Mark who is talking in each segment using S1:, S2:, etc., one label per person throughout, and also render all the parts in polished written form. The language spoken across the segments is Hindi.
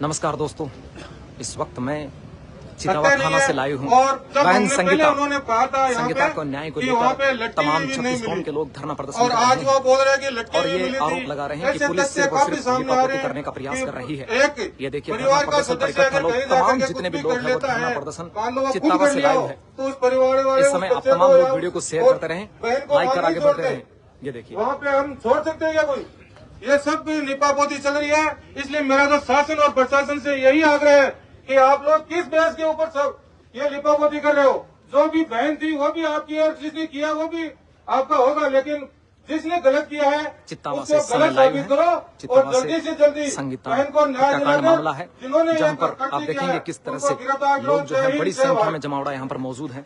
S1: नमस्कार दोस्तों, इस वक्त मैं चितावा थाना से लाइव हूँ। बहन संगीता को न्याय को लेकर तमाम 36 कौम के लोग धरना प्रदर्शन कर रहे हैं और ये आरोप लगा रहे हैं कि पुलिस सिर्फ और सिर्फ लिपापोती करने का प्रयास कर रही है। ये देखिए, धरना प्रदर्शन पर इकट्ठा लोग, तमाम जितने भी लोग हैं वो धरना प्रदर्शन चितावा से लाइव है। इस समय आप तमाम लोग वीडियो को शेयर करते रहें, लाइक कर आगे बढ़ते रहें। ये देखिए,
S2: वहाँ पे हम छोड़ सकते हैं क्या कोई? ये सब लिपापोती चल रही है। इसलिए मेरा तो शासन और प्रशासन से यही आग्रह है कि आप लोग किस बेस के ऊपर सब ये लिपापोती कर रहे हो। जो भी बहन थी वो भी आपकी है, जिसने किया वो भी आपका होगा, लेकिन जिसने गलत किया है
S1: चित्तावा
S2: उसको
S1: से
S2: गलत साबित करो और जल्दी से जल्दी
S1: संगीता
S2: बहन को न्याय
S1: हत्याकांड मामला है,
S2: जिन्होंने
S1: जहाँ पर आप देखेंगे किस तरह से लोग जो है बड़ी संख्या में जमावड़ा यहाँ पर मौजूद है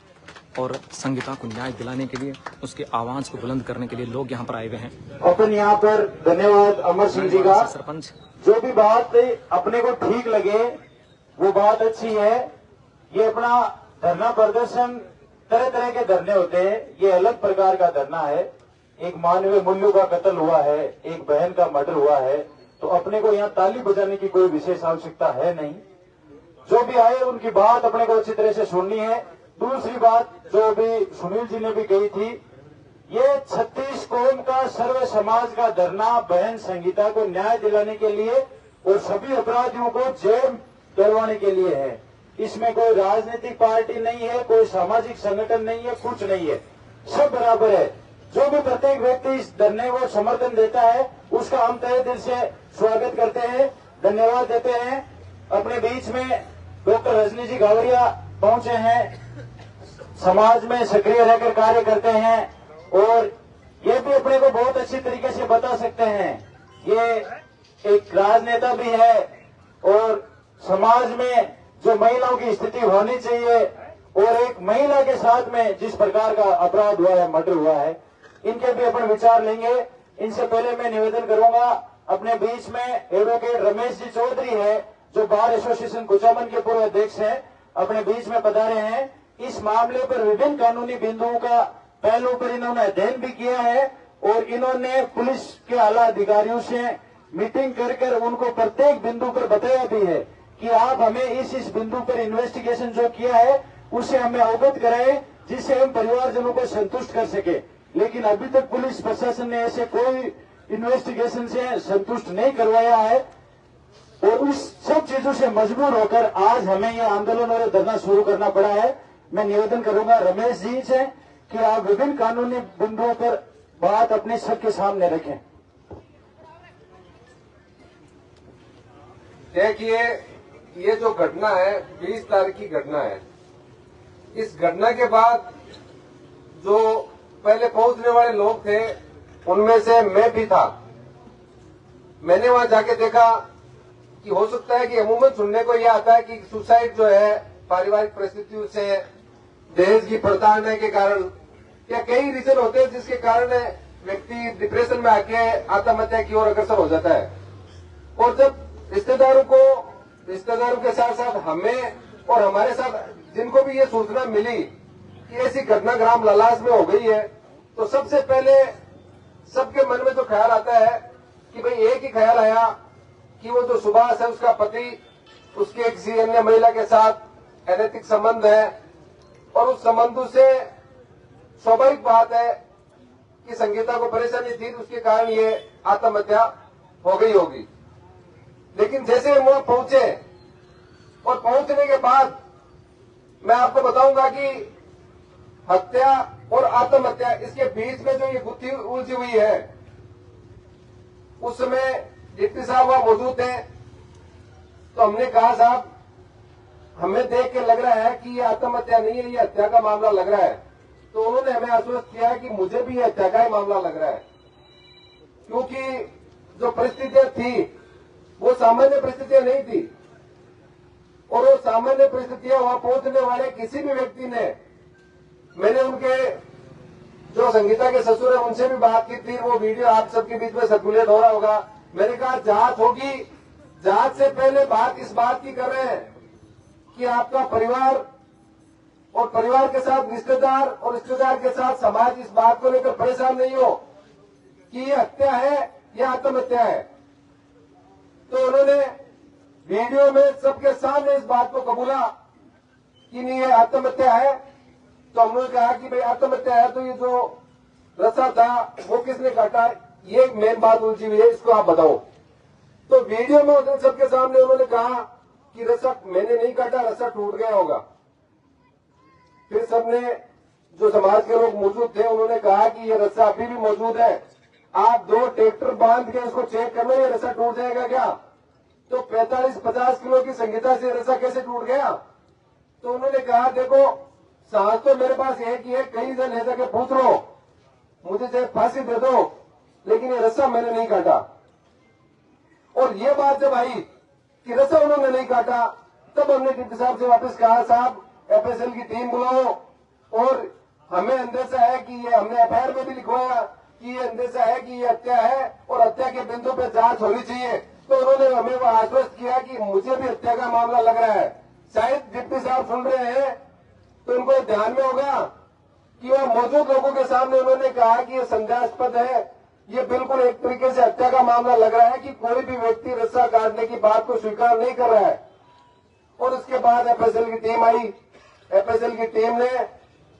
S1: और संगीता को न्याय दिलाने के लिए, उसके आवाज को बुलंद करने के लिए लोग यहाँ पर आए हुए हैं।
S3: अपन यहाँ पर धन्यवाद अमर सिंह जी का।
S1: सरपंच,
S3: जो भी बात अपने को ठीक लगे वो बात अच्छी है। ये अपना धरना प्रदर्शन, तरह तरह के धरने होते हैं, ये अलग प्रकार का धरना है। एक मानवीय मूल्यों का कत्ल हुआ है, एक बहन का मर्डर हुआ है, तो अपने को यहाँ ताली बजाने की कोई विशेष आवश्यकता है नहीं। जो भी आए उनकी बात अपने को अच्छी तरह से सुननी है। दूसरी बात जो भी सुनील जी ने भी कही थी, ये 36 कौम का सर्व समाज का धरना बहन संगीता को न्याय दिलाने के लिए और सभी अपराधियों को जेल डलवाने के लिए है। इसमें कोई राजनीतिक पार्टी नहीं है, कोई सामाजिक संगठन नहीं है, कुछ नहीं है, सब बराबर है। जो भी प्रत्येक व्यक्ति इस धरने को समर्थन देता है उसका हम तहे दिल से स्वागत करते हैं, धन्यवाद देते हैं। अपने बीच में डॉक्टर रजनी जी गावरिया पहुंचे हैं, समाज में सक्रिय रहकर कार्य करते हैं और ये भी अपने को बहुत अच्छी तरीके से बता सकते हैं। ये एक राजनेता भी है और समाज में जो महिलाओं की स्थिति होनी चाहिए और एक महिला के साथ में जिस प्रकार का अपराध हुआ है, मर्डर हुआ है, इनके भी अपन विचार लेंगे। इनसे पहले मैं निवेदन करूंगा, अपने बीच में एडवोकेट रमेश जी चौधरी है जो बार एसोसिएशन कुचामन के पूर्व अध्यक्ष हैं, अपने बीच में पधारे हैं। इस मामले पर विभिन्न कानूनी बिंदुओं का पहलू पर इन्होंने अध्ययन भी किया है और इन्होंने पुलिस के आला अधिकारियों से मीटिंग कर उनको प्रत्येक बिंदु पर बताया भी है कि आप हमें इस बिंदु पर इन्वेस्टिगेशन जो किया है उससे हमें अवगत कराए, जिससे हम परिवारजनों को संतुष्ट कर सके। लेकिन अभी तक पुलिस प्रशासन ने ऐसे कोई इन्वेस्टिगेशन से संतुष्ट नहीं करवाया है और उस सब चीजों से मजबूर होकर आज हमें यह आंदोलन और धरना शुरू करना पड़ा है। मैं निवेदन करूंगा रमेश जी से कि आप विभिन्न कानूनी बिंदुओं पर बात अपने सबके सामने रखें।
S4: देखिए, ये जो घटना है 20 तारीख की घटना है। इस घटना के बाद जो पहले पहुंचने वाले लोग थे उनमें से मैं भी था। मैंने वहां जाके देखा कि हो सकता है कि अमूमन सुनने को यह आता है कि सुसाइड जो है पारिवारिक परिस्थितियों से, दहेज की प्रताड़ना के कारण या कई रीजन होते हैं जिसके कारण व्यक्ति डिप्रेशन में आके आत्महत्या की ओर अग्रसर हो जाता है। और जब रिश्तेदारों के साथ साथ हमें और हमारे साथ जिनको भी ये सूचना मिली कि ऐसी घटना ग्राम ललास में हो गई है, तो सबसे पहले सबके मन में जो ख्याल आता है कि भाई एक ही ख्याल आया कि वो जो सुभाष है उसका पति, उसके किसी अन्य महिला के साथ अनैतिक संबंध है और उस संबंधों से स्वाभाविक बात है कि संगीता को परेशानी थी, उसके कारण ये आत्महत्या हो गई होगी। लेकिन जैसे हम वहां पहुंचे और पहुंचने के बाद मैं आपको बताऊंगा कि हत्या और आत्महत्या इसके बीच में जो ये गुत्थी उलझी हुई है, उस समय डिप्टी साहब वहां मौजूद थे। तो हमने कहा, साहब हमें देख के लग रहा है कि ये आत्महत्या नहीं है, ये हत्या का मामला लग रहा है। तो उन्होंने हमें आश्वस्त किया कि मुझे भी ये हत्या का ही मामला लग रहा है, क्योंकि जो परिस्थितियां थी वो सामान्य परिस्थितियां नहीं थी और वो सामान्य परिस्थितियां वहां पहुंचने वाले किसी भी व्यक्ति ने, मैंने उनके जो संगीता के ससुर है उनसे भी बात की थी, वो वीडियो आप सबके बीच में सर्कुलेट हो रहा होगा। मैंने कहा जांच होगी, जांच से पहले बात इस बात की कर रहे हैं कि आपका परिवार और परिवार के साथ रिश्तेदार और रिश्तेदार के साथ समाज इस बात को लेकर परेशान नहीं हो कि ये हत्या है या आत्महत्या है। तो उन्होंने वीडियो में सबके सामने इस बात को कबूला कि नहीं ये आत्महत्या है। तो हमने कहा कि भाई आत्महत्या है तो ये जो रस्सा था वो किसने काटा, ये मेन बात उलझी हुई है, इसको आप बताओ। तो वीडियो में उस दिन सबके सामने उन्होंने कहा कि रस्सा मैंने नहीं काटा, रस्सा टूट गया होगा। फिर सबने जो समाज के लोग मौजूद थे उन्होंने कहा कि ये रस्सा अभी भी मौजूद है, आप 2 ट्रैक्टर बांध के इसको चेक कर लो, ये रस्सा टूट जाएगा क्या। तो 45-50 किलो की संगीता से रस्सा कैसे टूट गया। तो उन्होंने कहा देखो सांस तो मेरे पास एक ही है, कहीं से ले जाके पूछ लो, मुझे चाहे फांसी दे दो, लेकिन ये रस्सा मैंने नहीं काटा। और ये बात जब आई कि रस्सा उन्होंने नहीं काटा, तब हमने डिप्टी साहब से वापस कहा साहब एफएसएल की टीम बुलाओ, और हमें अंदेशा है कि ये, हमने एफआईआर में भी लिखवाया कि ये अंदेशा है कि ये हत्या है और हत्या के बिंदु पे जांच होनी चाहिए। तो उन्होंने हमें वो आश्वस्त किया कि मुझे भी हत्या का मामला लग रहा है। शायद डिप्टी साहब सुन रहे हैं तो उनको ध्यान में होगा कि वह मौजूद लोगों के सामने उन्होंने कहा कि ये संदेहास्पद है, ये बिल्कुल एक तरीके से हत्या का मामला लग रहा है कि कोई भी व्यक्ति रस्सा काटने की बात को स्वीकार नहीं कर रहा है। और उसके बाद एफएसएल की टीम आई। एफएसएल की टीम ने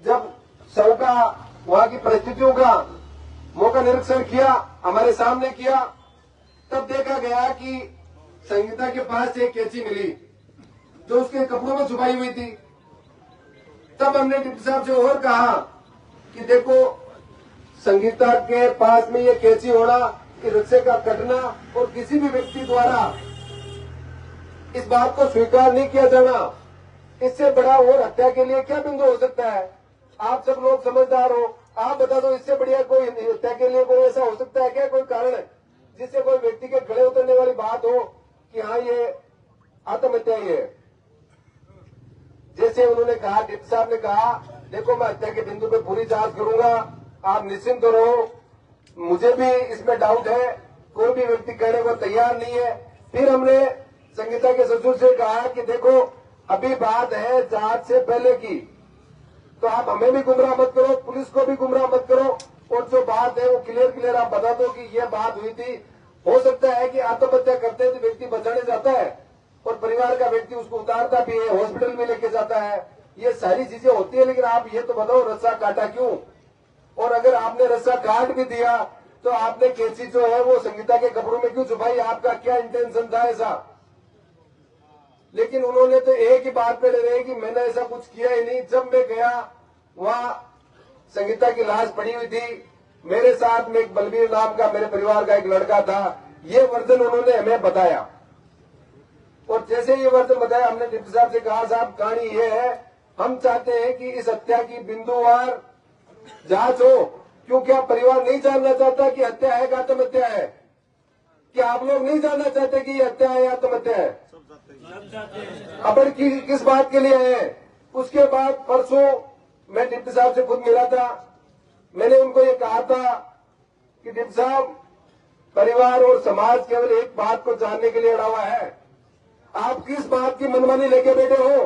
S4: जब शव का वहां की परिस्थितियों का मौका निरीक्षण किया, हमारे सामने किया, तब देखा गया कि संगीता के पास एक कैंची मिली जो उसके कपड़ों में छुपाई हुई थी। तब हमने डिप्टी साहब से और कहा कि देखो संगीता के पास में ये कैंची होना, कि रस्से का कटना और किसी भी व्यक्ति द्वारा इस बात को स्वीकार नहीं किया जाना, इससे बड़ा और हत्या के लिए क्या बिंदु हो सकता है। आप सब लोग समझदार हो, आप बता दो इससे बढ़िया कोई हत्या के लिए कोई ऐसा हो सकता है क्या, कोई कारण है जिससे कोई व्यक्ति के गले उतरने वाली बात हो कि हाँ ये आत्महत्या ही है। जैसे उन्होंने कहा, डिप्टी साहब ने कहा देखो मैं हत्या के बिंदु पे पूरी जांच करूंगा, आप निश्चिंत रहो, मुझे भी इसमें डाउट है, कोई भी व्यक्ति कहने को तैयार नहीं है। फिर हमने संगीता के ससुर से कहा कि देखो अभी बात है जांच से पहले की, तो आप हमें भी गुमराह मत करो, पुलिस को भी गुमराह मत करो, और जो बात है वो क्लियर आप बता दो कि ये बात हुई थी। हो सकता है कि आत्महत्या करते तो व्यक्ति बचाने जाता है और परिवार का व्यक्ति उसको उतारता भी है, हॉस्पिटल में लेके जाता है, ये सारी चीजें होती है, लेकिन आप ये तो बताओ रस्सा काटा क्यों। और अगर आपने रस्सा काट भी दिया तो आपने कैंची जो है वो संगीता के कपड़ों में क्यों छुपाई, आपका क्या इंटेंशन था ऐसा। लेकिन उन्होंने तो एक ही बात पे डरे कि मैंने ऐसा कुछ किया ही नहीं। जब मैं गया वहां संगीता की लाश पड़ी हुई थी, मेरे साथ में एक बलबीर नाम का मेरे परिवार का एक लड़का था, ये वर्जन उन्होंने हमें बताया। और जैसे ये वर्जन बताया हमने डिप्टी साहब से कहा साहब कहानी ये है, हम चाहते हैं कि इस हत्या की बिंदुवार जांच हो, क्योंकि आप परिवार नहीं जानना चाहता कि हत्या है कि आत्महत्या है। क्या आप लोग नहीं जानना चाहते कि ये हत्या है या आत्महत्या है? अपन किस बात के लिए है। उसके बाद परसों मैं डिप्टी साहब से खुद मिला था, मैंने उनको ये कहा था कि डिप्टी साहब परिवार और समाज केवल एक बात को जानने के लिए अड़ा हुआ है, आप किस बात की मनमानी लेके बैठे हो,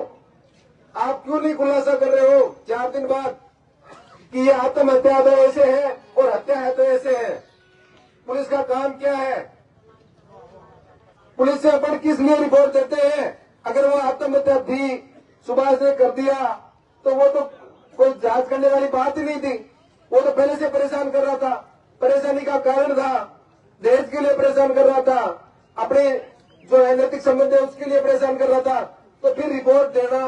S4: आप क्यों नहीं खुलासा कर रहे हो 4 दिन बाद कि ये आत्महत्या तो ऐसे है और हत्या है तो ऐसे है। पुलिस का काम क्या है, पुलिस से अपन किस लिए रिपोर्ट देते हैं। अगर वो आत्महत्या थी सुबह से कर दिया तो वो तो कोई जांच करने वाली बात ही नहीं थी, वो तो पहले से परेशान कर रहा था, परेशानी का कारण था, देश के लिए परेशान कर रहा था, अपने जो अनैतिक संबंध है उसके लिए परेशान कर रहा था। तो फिर रिपोर्ट देना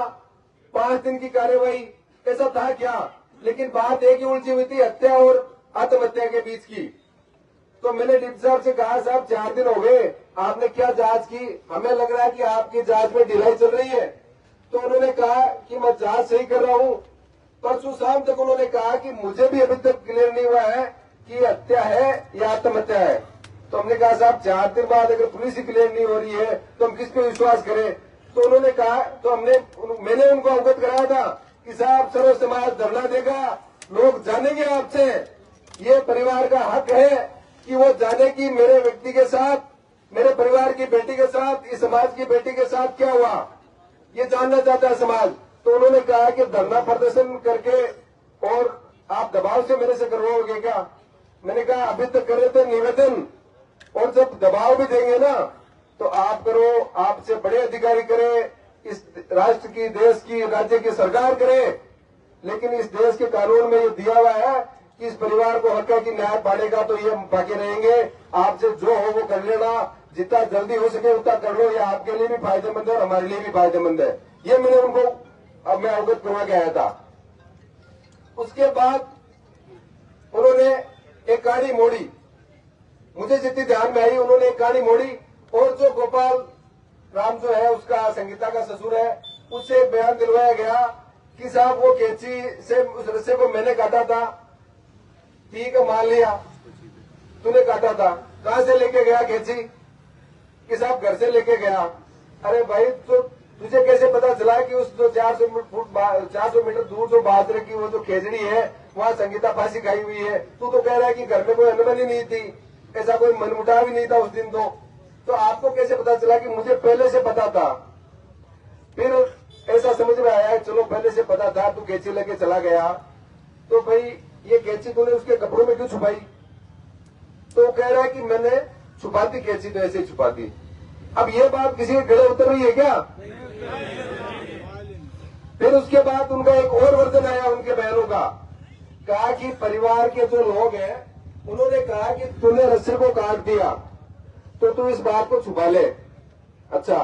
S4: 5 दिन की कार्यवाही, ऐसा था क्या। लेकिन बात एक ही उलझी हुई थी हत्या और आत्महत्या के बीच की। तो मैंने डिप्टी साहब से कहा साहब 4 दिन हो गए, आपने क्या जांच की, हमें लग रहा है कि आपकी जांच में ढिलाई चल रही है। तो उन्होंने कहा कि मैं जांच सही कर रहा हूं। परसों शाम तक उन्होंने कहा कि मुझे भी अभी तक क्लियर नहीं हुआ है कि हत्या है या आत्महत्या है। तो हमने कहा साहब 4 दिन बाद अगर पुलिस ही क्लियर नहीं हो रही है तो हम किस पे विश्वास करें। तो उन्होंने कहा, तो मैंने उनको अवगत कराया था कि साहब सर्व समाज धरना देगा, लोग जानेंगे आपसे, ये परिवार का हक है कि वो जाने की मेरे व्यक्ति के साथ, मेरे परिवार की बेटी के साथ, इस समाज की बेटी के साथ क्या हुआ, ये जानना चाहता है समाज। तो उन्होंने कहा कि धरना प्रदर्शन करके और आप दबाव से मेरे से करवाओगे क्या। मैंने कहा अभी तक कर रहे थे निवेदन, और जब दबाव भी देंगे ना तो आप करो, आपसे बड़े अधिकारी करें, इस राष्ट्र की, देश की, राज्य की सरकार करे। लेकिन इस देश के कानून में ये दिया हुआ है कि इस परिवार को हक है कि न्याय पालेगा तो ये बाकी रहेंगे। आपसे जो हो वो कर लेना, जितना जल्दी हो सके उतना कर लो, ये आपके लिए भी फायदेमंद है और हमारे लिए भी फायदेमंद है। ये मैंने उनको अब मैं अवगत करवा के आया था। उसके बाद उन्होंने एक कहानी मोड़ी, मुझे जितनी ध्यान में आई उन्होंने एक कहानी मोड़ी, और जो गोपाल राम जो है उसका संगीता का ससुर है, उससे एक बयान दिलवाया गया कि साहब वो कैंची से उस रस्से को मैंने काटा था। ठीक है, मान लिया तूने काटा था, कहां से लेके गया कैंची? कि साहब घर से लेके गया। अरे भाई, तो तुझे कैसे पता चला कि उस जो 400 मीटर दूर जो बाजरे की वो जो खेजड़ी है वहां संगीता फांसी खाई हुई है? तू तो कह रहा है कि घर में कोई अनबनी नहीं थी, ऐसा कोई मनमुटाव ही नहीं था उस दिन। तो आपको कैसे पता चला? कि मुझे पहले से पता था। फिर ऐसा समझ में आया, चलो पहले से पता था, तू कैंची लेके चला गया, तो भाई ये कैंची तूने उसके कपड़ों में क्यों छुपाई? तो कह रहा है कि मैंने छुपा दी कैंची, तो ऐसे ही छुपा दी। अब ये बात किसी के गले उतर रही है क्या? फिर उसके बाद उनका एक और वर्जन आया उनके बयानों का, कहा कि परिवार के जो लोग हैं उन्होंने कहा कि तूने रस्से को काट दिया तो तू इस बात को छुपा ले। अच्छा,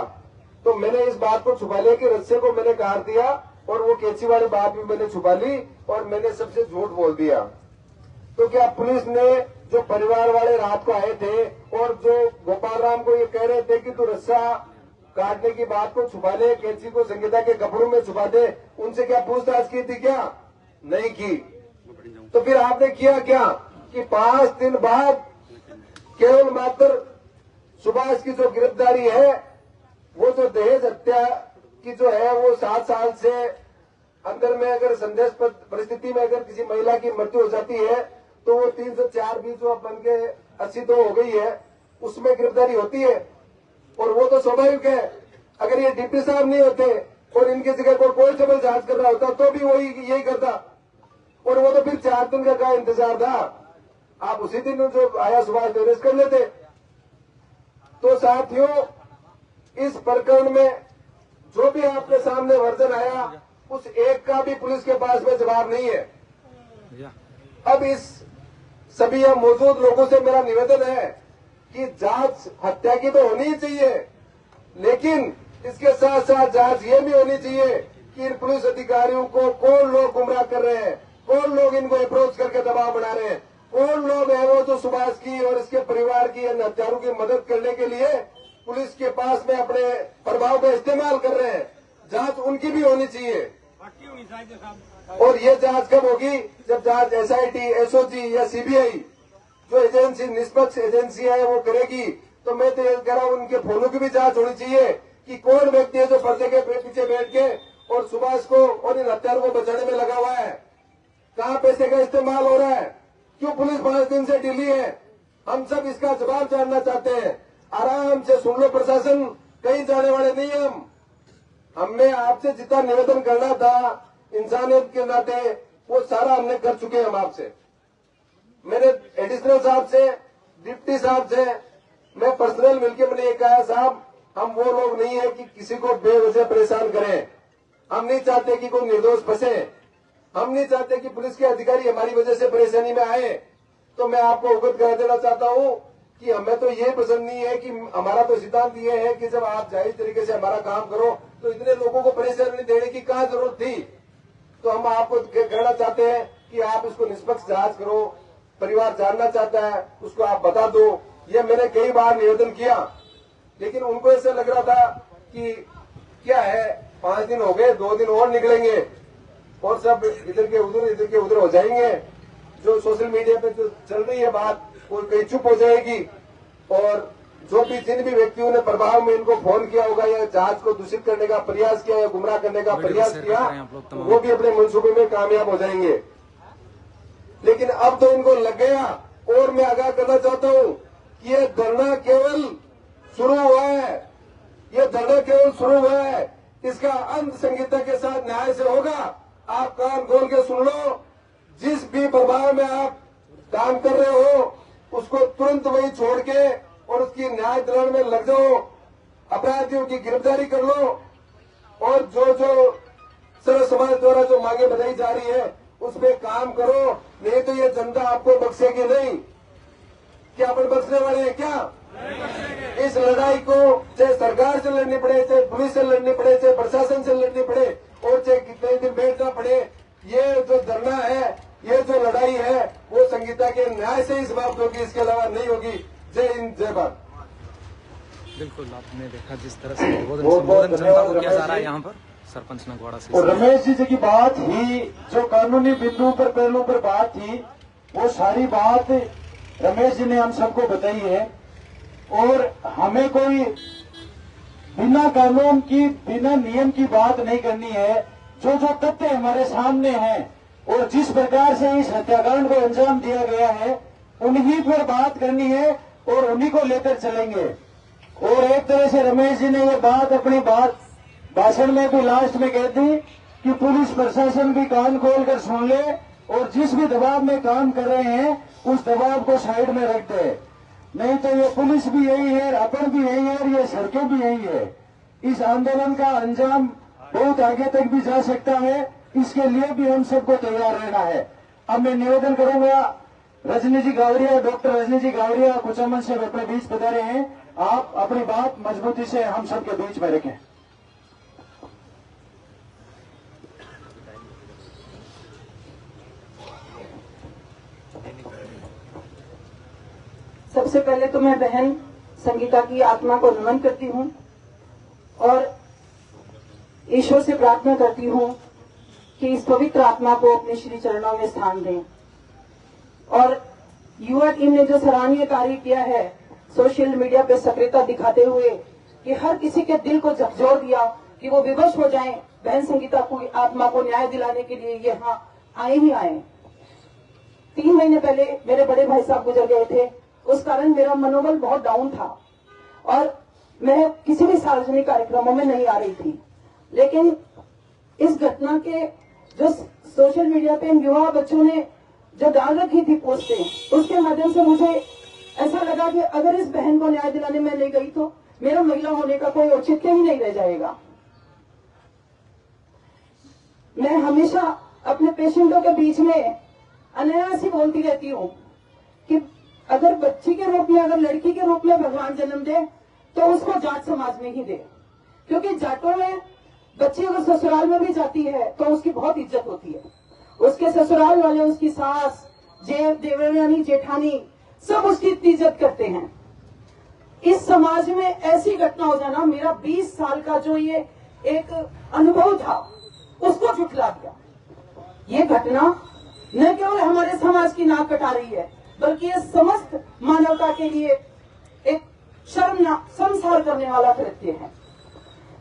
S4: तो मैंने इस बात को छुपा लिया कि रस्से को मैंने काट दिया और वो कैंची वाली बात भी मैंने छुपा ली और मैंने सबसे झूठ बोल दिया। तो क्या पुलिस ने, जो परिवार वाले रात को आए थे और जो गोपाल राम को ये कह रहे थे कि तू रस्सा काटने की बात को छुपा ले, कैंची को संगीता के कपड़ों में छुपा दे, उनसे क्या पूछताछ की थी? क्या नहीं की? तो फिर आपने किया क्या कि 5 दिन बाद केवल मात्र सुभाष की जो गिरफ्तारी है, वो जो दहेज हत्या की जो है वो 7 साल से अंदर में अगर संदेहास्पद परिस्थिति में अगर किसी महिला की मृत्यु हो जाती है तो वो 304 भी जो बन के 82 हो गई है, उसमें गिरफ्तारी होती है। और वो तो स्वाभाविक है, अगर ये डिप्टी साहब नहीं होते और इनकी जगह कोई डबल जांच कर रहा होता तो भी वही यही करता। और वो तो फिर 4 दिन का इंतजार था, आप उसी दिन जो आया सुभाष अरेस्ट कर लेते। तो साथियों, इस प्रकरण में जो भी आपके सामने वर्जन आया, उस एक का भी पुलिस के पास में जवाब नहीं है। अब इस सभी यहाँ मौजूद लोगों से मेरा निवेदन है कि जांच हत्या की तो होनी ही चाहिए, लेकिन इसके साथ साथ जांच ये भी होनी चाहिए कि इन पुलिस अधिकारियों को कौन लोग गुमराह कर रहे हैं, कौन लोग इनको अप्रोच करके दबाव बना रहे हैं, कौन लोग हैं वो जो सुभाष की और इसके परिवार की इन हत्यारों की मदद करने के लिए पुलिस के पास में अपने प्रभाव का इस्तेमाल कर रहे हैं। जांच उनकी भी होनी चाहिए। और ये जांच कब होगी? जब जांच SIT, SOG या CBI जो एजेंसी, निष्पक्ष एजेंसी है, वो करेगी। तो मैं तो ये कह रहा हूं, उनके फोनों की भी जांच होनी चाहिए कि कौन व्यक्ति है जो पर्दे के पीछे बैठ के और सुभाष को और इन हत्यारों को बचाने में लगा हुआ है। कहां पैसे का इस्तेमाल हो रहा है? क्यों पुलिस 5 दिन से ढीली है? हम सब इसका जवाब जानना चाहते हैं। आराम से सुन लो प्रशासन, कहीं जाने वाले नहीं हम। हमने आपसे जितना निवेदन करना था इंसानियत के नाते, वो सारा हमने कर चुके हैं हम आपसे। मैंने एडिशनल साहब से, डिप्टी साहब से मैं पर्सनल मिलकर मैंने ये कहा, साहब हम वो लोग नहीं है कि किसी को बेवजह परेशान करें। हम नहीं चाहते कि कोई निर्दोष फंसे, हम नहीं चाहते कि पुलिस के अधिकारी हमारी वजह से परेशानी में आए। तो मैं आपको अवगत करा देना चाहता हूं कि हमें तो ये पसंद नहीं है कि हमारा तो सिद्धांत ये है कि जब आप जायज तरीके से हमारा काम करो तो इतने लोगों को परेशानी देने की कहां जरूरत थी। तो हम आपको कहना चाहते हैं कि आप इसको निष्पक्ष जांच करो, परिवार जानना चाहता है उसको आप बता दो। ये मैंने कई बार निवेदन किया, लेकिन उनको ऐसा लग रहा था कि क्या है, 5 दिन हो गए, 2 दिन और निकलेंगे और सब इधर के उधर हो जाएंगे। जो सोशल मीडिया पे जो चल रही है बात, वो कहीं चुप हो जाएगी। और जो भी जिन भी व्यक्तियों ने प्रभाव में इनको फोन किया होगा या जांच को दूषित करने का प्रयास किया या गुमराह करने का प्रयास किया, वो भी अपने मंसूबे में कामयाब हो जाएंगे। लेकिन अब तो इनको लग गया। और मैं आगाह करना चाहता हूं कि ये धरना केवल शुरू हुआ है, ये धरना केवल शुरू हुआ है। इसका अंत संगीता के साथ न्याय से होगा। आप कान खोल के सुन लो, जिस भी प्रभाव में आप काम कर रहे हो उसको तुरंत वही छोड़ के और उसकी न्याय दिलाने में लग जाओ। अपराधियों की गिरफ्तारी कर लो और जो सर्व समाज द्वारा जो मांगे बताई जा रही है उस पे काम करो, नहीं तो ये जनता आपको बख्शेगी नहीं। क्या अपन बख्शने वाले हैं क्या? इस लड़ाई को चाहे सरकार से लड़नी पड़े, चाहे पुलिस से लड़नी पड़े, चाहे प्रशासन से लड़नी पड़े और चाहे कितने दिन बैठना पड़े, ये जो धरना है, ये जो लड़ाई है वो संगीता के न्याय से ही समाप्त होगी, इसके अलावा नहीं होगी। जय हिंद, जय भारत।
S1: बिल्कुल, आपने देखा जिस तरह से संबोधन जनता को किया जा रहा है यहाँ पर सरपंच नगवाड़ा से।
S3: और रमेश जी की बात ही जो कानूनी बिंदु पर पहलू पर बात थी, वो सारी बात रमेश जी ने हम सबको बताई है। और हमें कोई बिना कानून की, बिना नियम की बात नहीं करनी है। जो तथ्य हमारे सामने हैं और जिस प्रकार से इस हत्याकांड को अंजाम दिया गया है, उन्हीं पर बात करनी है और उन्हीं को लेकर चलेंगे। और एक तरह से रमेश जी ने ये बात अपनी भाषण में भी लास्ट में कह दी कि पुलिस प्रशासन भी कान खोलकर सुन ले और जिस भी दबाव में काम कर रहे हैं उस दबाव को साइड में रख दे, नहीं तो ये पुलिस भी यही है, अपन भी यही है और ये सड़कें भी यही है। इस आंदोलन का अंजाम बहुत आगे तक भी जा सकता है, इसके लिए भी हम सबको तैयार रहना है। अब मैं निवेदन करूंगा, रजनी जी गावरिया, डॉक्टर रजनी जी गावरिया कुचामन से अपने बीच पधारे हैं, आप अपनी बात मजबूती से हम सबके बीच में रखें।
S5: सबसे पहले तो मैं बहन संगीता की आत्मा को नमन करती हूँ और ईश्वर से प्रार्थना करती हूँ कि इस पवित्र आत्मा को अपने श्री चरणों में स्थान दें। और युवा टीम ने जो सराहनीय कार्य किया है, सोशल मीडिया पे सक्रियता दिखाते हुए कि हर किसी के दिल को झकझोर दिया कि वो विवश हो जाएं, बहन संगीता को आत्मा को न्याय दिलाने के लिए यहाँ आए ही आए। 3 महीने पहले मेरे बड़े भाई साहब गुजर गए थे, उस कारण मेरा मनोबल बहुत डाउन था और मैं किसी भी सार्वजनिक कार्यक्रमों में नहीं आ रही थी। लेकिन इस घटना के जो सोशल मीडिया पे युवा बच्चों ने जो डाल रखी थी पोस्टें, उसके माध्यम से मुझे ऐसा लगा कि अगर इस बहन को न्याय दिलाने में नहीं गई तो मेरा महिला होने का कोई औचित्य ही नहीं रह जाएगा। मैं हमेशा अपने पेशेंटों के बीच में अनायास ही बोलती रहती हूँ कि अगर बच्ची के रूप में, अगर लड़की के रूप में भगवान जन्म दे तो उसको जाट समाज में ही दे, क्योंकि जाटों में बच्ची अगर ससुराल में भी जाती है तो उसकी बहुत इज्जत होती है। उसके ससुराल वाले, उसकी सास, देवरानी, जेठानी सब उसकी इतनी इज्जत करते हैं। इस समाज में ऐसी घटना हो जाना, मेरा 20 साल का जो ये एक अनुभव था उसको झुठला दिया। ये घटना न केवल हमारे समाज की नाक कटा रही है, बल्कि ये समस्त मानवता के लिए एक शर्मसार करने वाला कृत्य है।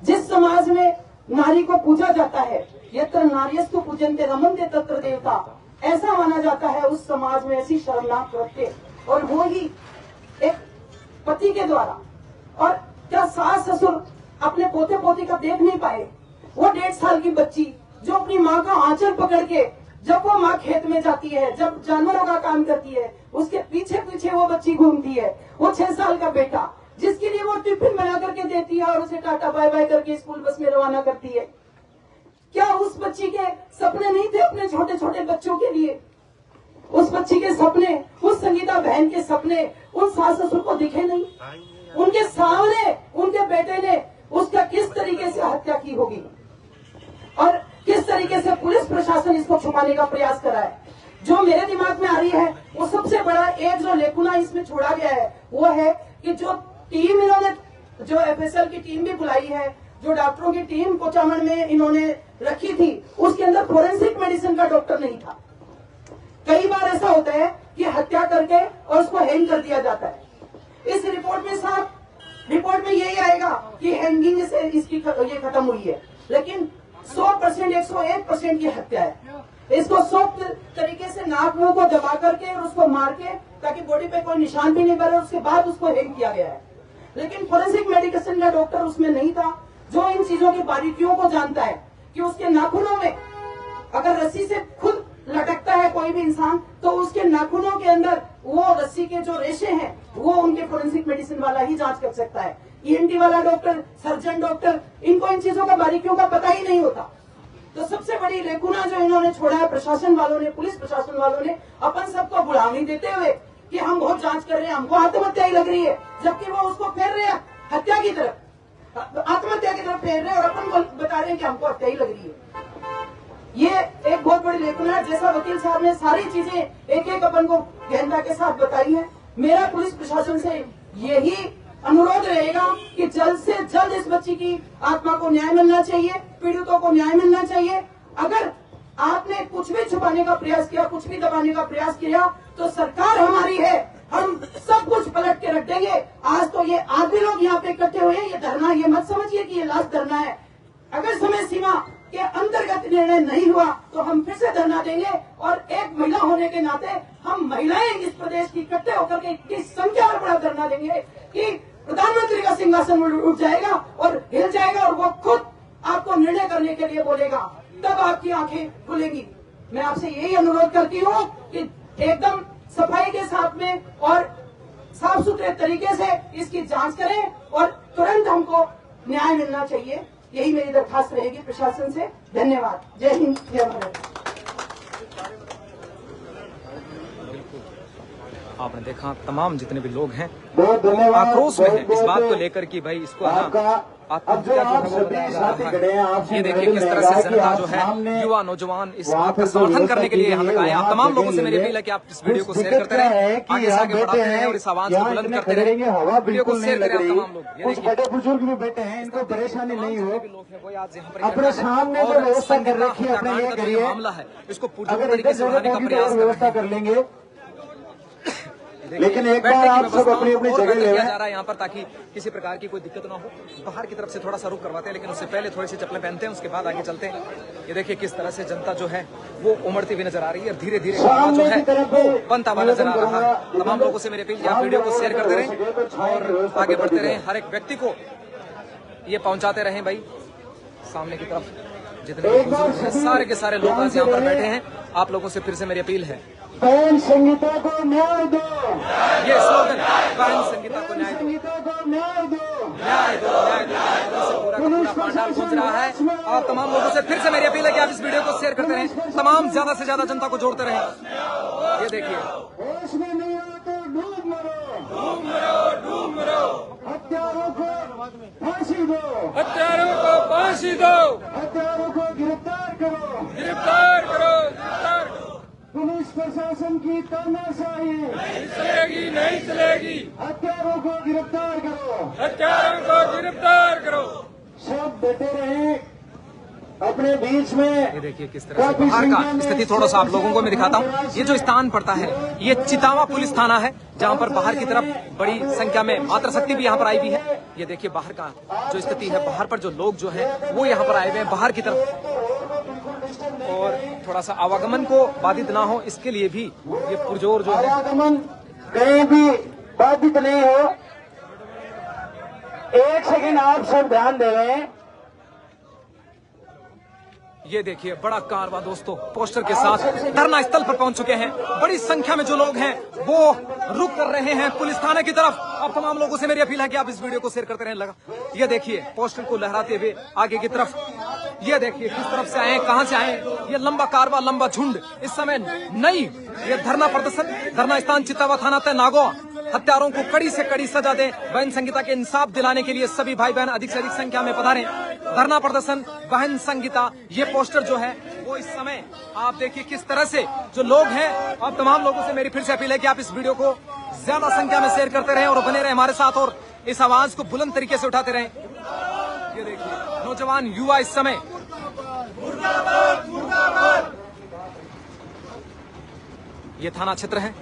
S5: जिस समाज में नारी को पूजा जाता है, यत्र नार्यस्तु पूजन्ते रमन्ते तत्र देवता, ऐसा माना जाता है, उस समाज में ऐसी शर्मनाक कृत्य, और वो ही एक पति के द्वारा। और क्या सास ससुर अपने पोते पोती का देख नहीं पाए? वो 1.5 साल की बच्ची जो अपनी माँ का आंचल पकड़ के, जब वो माँ खेत में जाती है, जब जानवरों का काम करती है, उसके पीछे पीछे वो बच्ची घूमती है। वो 6 साल का बेटा जिसके लिए वो टिफिन बना करके देती है और उसे टाटा बाय बाय करके स्कूल बस में रवाना करती है। क्या उस बच्ची के सपने नहीं थे अपने छोटे छोटे बच्चों के लिए? उस बच्ची के सपने, उस संगीता बहन के सपने उन सास ससुर को दिखे नहीं? उनके सामने उनके बेटे ने उसका किस तरीके से हत्या की होगी और किस तरीके से पुलिस प्रशासन इसको छुपाने का प्रयास करा है। जो मेरे दिमाग में आ रही है, वो सबसे बड़ा एक जो लेकुना इसमें छोड़ा गया है, वो है कि जो टीम इन्होंने, जो एफएसएल की टीम भी बुलाई है, जो डॉक्टरों की टीम कोचामन में इन्होंने रखी थी, उसके अंदर फोरेंसिक मेडिसिन का डॉक्टर नहीं था। कई बार ऐसा होता है कि हत्या करके और उसको हैंग कर दिया जाता है। इस रिपोर्ट में साफ रिपोर्ट में यही आएगा कि हैंगिंग से इसकी ये खत्म हुई है, लेकिन 100% 101% की हत्या है। इसको सॉफ्ट तरीके से नाक मुंह को दबा करके और उसको मार के, ताकि बॉडी पे कोई निशान भी नहीं बने, उसके बाद उसको हैंग किया गया है। लेकिन फोरेंसिक मेडिसिन का डॉक्टर उसमें नहीं था, जो इन चीजों की बारीकियों को जानता है कि उसके नाखूनों में अगर रस्सी से खुद लटकता है कोई भी इंसान, तो उसके नाखूनों के अंदर वो रस्सी के जो रेशे हैं वो उनके फोरेंसिक मेडिसिन वाला ही जांच कर सकता है। ENT वाला डॉक्टर, सर्जन डॉक्टर, इनको इन चीजों का बारीकियों का पता ही नहीं होता। तो सबसे बड़ी लेकुना जो इन्होंने छोड़ा है प्रशासन वालों ने, पुलिस प्रशासन वालों ने, अपन सबको गुलामी देते हुए कि हम बहुत जांच कर रहे हैं, हमको आत्महत्या ही लग रही है, जबकि वो उसको फेर रहे हैं हत्या की तरफ, आत्महत्या की तरफ फेर रहे हैं और अपन को बता रहे हैं कि हमको हत्या ही लग रही है। ये एक बहुत बड़ी लेकुना है। जैसा वकील साहब ने सारी चीजें एक एक अपन को गहनता के साथ बताई है, मेरा पुलिस प्रशासन से यही अनुरोध रहेगा कि जल्द से जल्द इस बच्ची की आत्मा को न्याय मिलना चाहिए, पीड़ितों को न्याय मिलना चाहिए। अगर आपने कुछ भी छुपाने का प्रयास किया, कुछ भी दबाने का प्रयास किया, तो सरकार हमारी है, हम सब कुछ पलट के रख देंगे। आज तो ये आदमी लोग यहाँ पे इकट्ठे हुए हैं, ये धरना, ये मत समझिए कि ये लास्ट धरना है। अगर समय सीमा के अंतर्गत निर्णय नहीं हुआ तो हम फिर से धरना देंगे। और एक महिला होने के नाते हम महिलाएं इस प्रदेश की इकट्ठे होकर के इतनी संख्या में बड़ा धरना देंगे कि प्रधानमंत्री का सिंहासन उठ जाएगा और हिल जाएगा और वो खुद आपको निर्णय करने के लिए बोलेगा, तब आपकी आंखें खुलेगी। मैं आपसे यही अनुरोध करती हूँ कि एकदम सफाई के साथ में और साफ सुथरे तरीके से इसकी जांच करें और तुरंत हमको न्याय मिलना चाहिए। यही मेरी दरखास्त रहेगी प्रशासन से। धन्यवाद। जय हिंद, जय भारत।
S1: आपने देखा तमाम जितने भी लोग हैं
S3: बहुत धन्यवाद,
S1: आक्रोश में है
S3: बहुत
S1: इस बात
S3: बहुत
S1: को लेकर कि भाई इसको है
S3: आपका
S1: ना आत्महत्या जो है वो बनाया जा रहा है। ये देखिए किस तरह से जनता जो है, युवा नौजवान इस बात का समर्थन करने के लिए यहाँ तक आए हैं। तमाम लोगों से मेरी अपील है कि आप इस वीडियो को शेयर करते रहें, आगे से आगे बढ़ाते रहें और इस आवाज को बुलंद करते रहें।
S3: हवा
S1: वीडियो को
S3: बिल्कुल नहीं
S1: शेयर
S3: लग
S1: करें
S3: रही।
S1: तमाम लोग। ये
S3: कुछ
S1: देखिए
S3: बड़े बुजुर्ग भी बैठे हैं, इनको परेशानी नहीं हो।
S1: लोग हैं वो आज यहाँ पर
S3: अपने सामने जो व्यवस्था कर रखी है अपने ये करिए।
S1: मामला है इसको पूरी
S3: अगर
S1: तरीके से बढ़ाने का प्रयास कर
S3: व्यवस्था कर लेंगे, लेकिन एक बार आप सब अपनी अपनी जगह ले
S1: किया जा रहा है यहाँ पर ताकि किसी प्रकार की कोई दिक्कत ना हो। बाहर की तरफ से थोड़ा सा रुक करवाते हैं, लेकिन उससे पहले थोड़ी सी चप्पलें पहनते हैं, उसके बाद आगे चलते हैं। ये देखिए किस तरह से जनता जो है वो उमड़ती हुई नजर आ रही है और धीरे धीरे जो है वो बनता हुआ नजर आ रहा है। तमाम लोगों से मेरी अपील कि आप वीडियो को शेयर करते रहें और आगे बढ़ते रहें, हर एक व्यक्ति को ये पहुंचाते रहें। भाई सामने की तरफ जितने भी बुजुर्ग हैं सारे के सारे लोग आज यहाँ पर बैठे हैं। आप लोगों से फिर से मेरी अपील है,
S3: बहन संगीता को न्याय दो,
S1: ये स्लोगन, बहन संगीता को न्याय दो,
S3: संगीता को न्याय दो,
S1: न्याय दो, न्याय दो। से पूरा का पूरा पंडाल गूंज रहा है। और तमाम लोगों से फिर से मेरी अपील है कि आप इस वीडियो को शेयर करते रहें, तमाम ज्यादा से ज्यादा जनता को जोड़ते रहें। ये देखिए
S3: होश में नहीं हो तो डूब मरो,
S2: डूब मरो, डूब मरो।
S3: हत्यारों को फांसी दो,
S2: हत्यारों को फांसी दो,
S3: हत्यारों को गिरफ्तार करो,
S2: गिरफ्तार करो, गिरफ्तार करो।
S3: पुलिस प्रशासन की तानाशाही
S2: नहीं चलेगी, नहीं चलेगी।
S3: हत्यारों को गिरफ्तार करो,
S2: हत्यारों को गिरफ्तार करो।
S3: सब डटे रहे अपने बीच में।
S1: ये देखिए किस तरह से बाहर का स्थिति थोड़ा सा आप लोगों को मैं दिखाता हूँ। ये जो स्थान पड़ता है ये चितावा पुलिस थाना है, जहाँ पर बाहर की तरफ बड़ी संख्या में मातृ शक्ति भी यहाँ पर आई हुई है। ये देखिए बाहर का जो स्थिति है, बाहर पर जो लोग जो है वो यहाँ पर आए हुए हैं बाहर की तरफ, और थोड़ा सा आवागमन को बाधित ना हो इसके लिए भी ये पुरजोर जो है
S3: आवागमन कहीं भी बाधित नहीं हो। एक सेकंड आप सब ध्यान दें।
S1: ये देखिए बड़ा कारवां दोस्तों पोस्टर के साथ धरना स्थल पर पहुंच चुके हैं। बड़ी संख्या में जो लोग हैं वो रुक कर रहे हैं पुलिस थाने की तरफ। अब तमाम लोगों से मेरी अपील है कि आप इस वीडियो को शेयर करते रहें। लगा ये देखिए पोस्टर को लहराते हुए आगे की तरफ, ये देखिए किस तरफ से आए, कहां से आए। ये लंबा कारवां, लंबा झुंड इस समय नई ये धरना प्रदर्शन, धरना स्थान चितावा थाना तय नागौर। हत्यारों को कड़ी से कड़ी सजा दें, बहन संगीता के इंसाफ दिलाने के लिए सभी भाई बहन अधिक से अधिक संख्या में पधारें। धरना प्रदर्शन बहन संगीता, ये पोस्टर जो है वो इस समय आप देखिए किस तरह से जो लोग हैं। अब तमाम लोगों से मेरी फिर से अपील है कि आप इस वीडियो को ज्यादा संख्या में शेयर करते रहें और बने रहें हमारे साथ और इस आवाज को बुलंद तरीके से उठाते रहें। ये देखिए नौजवान युवा इस समय ये थाना क्षेत्र है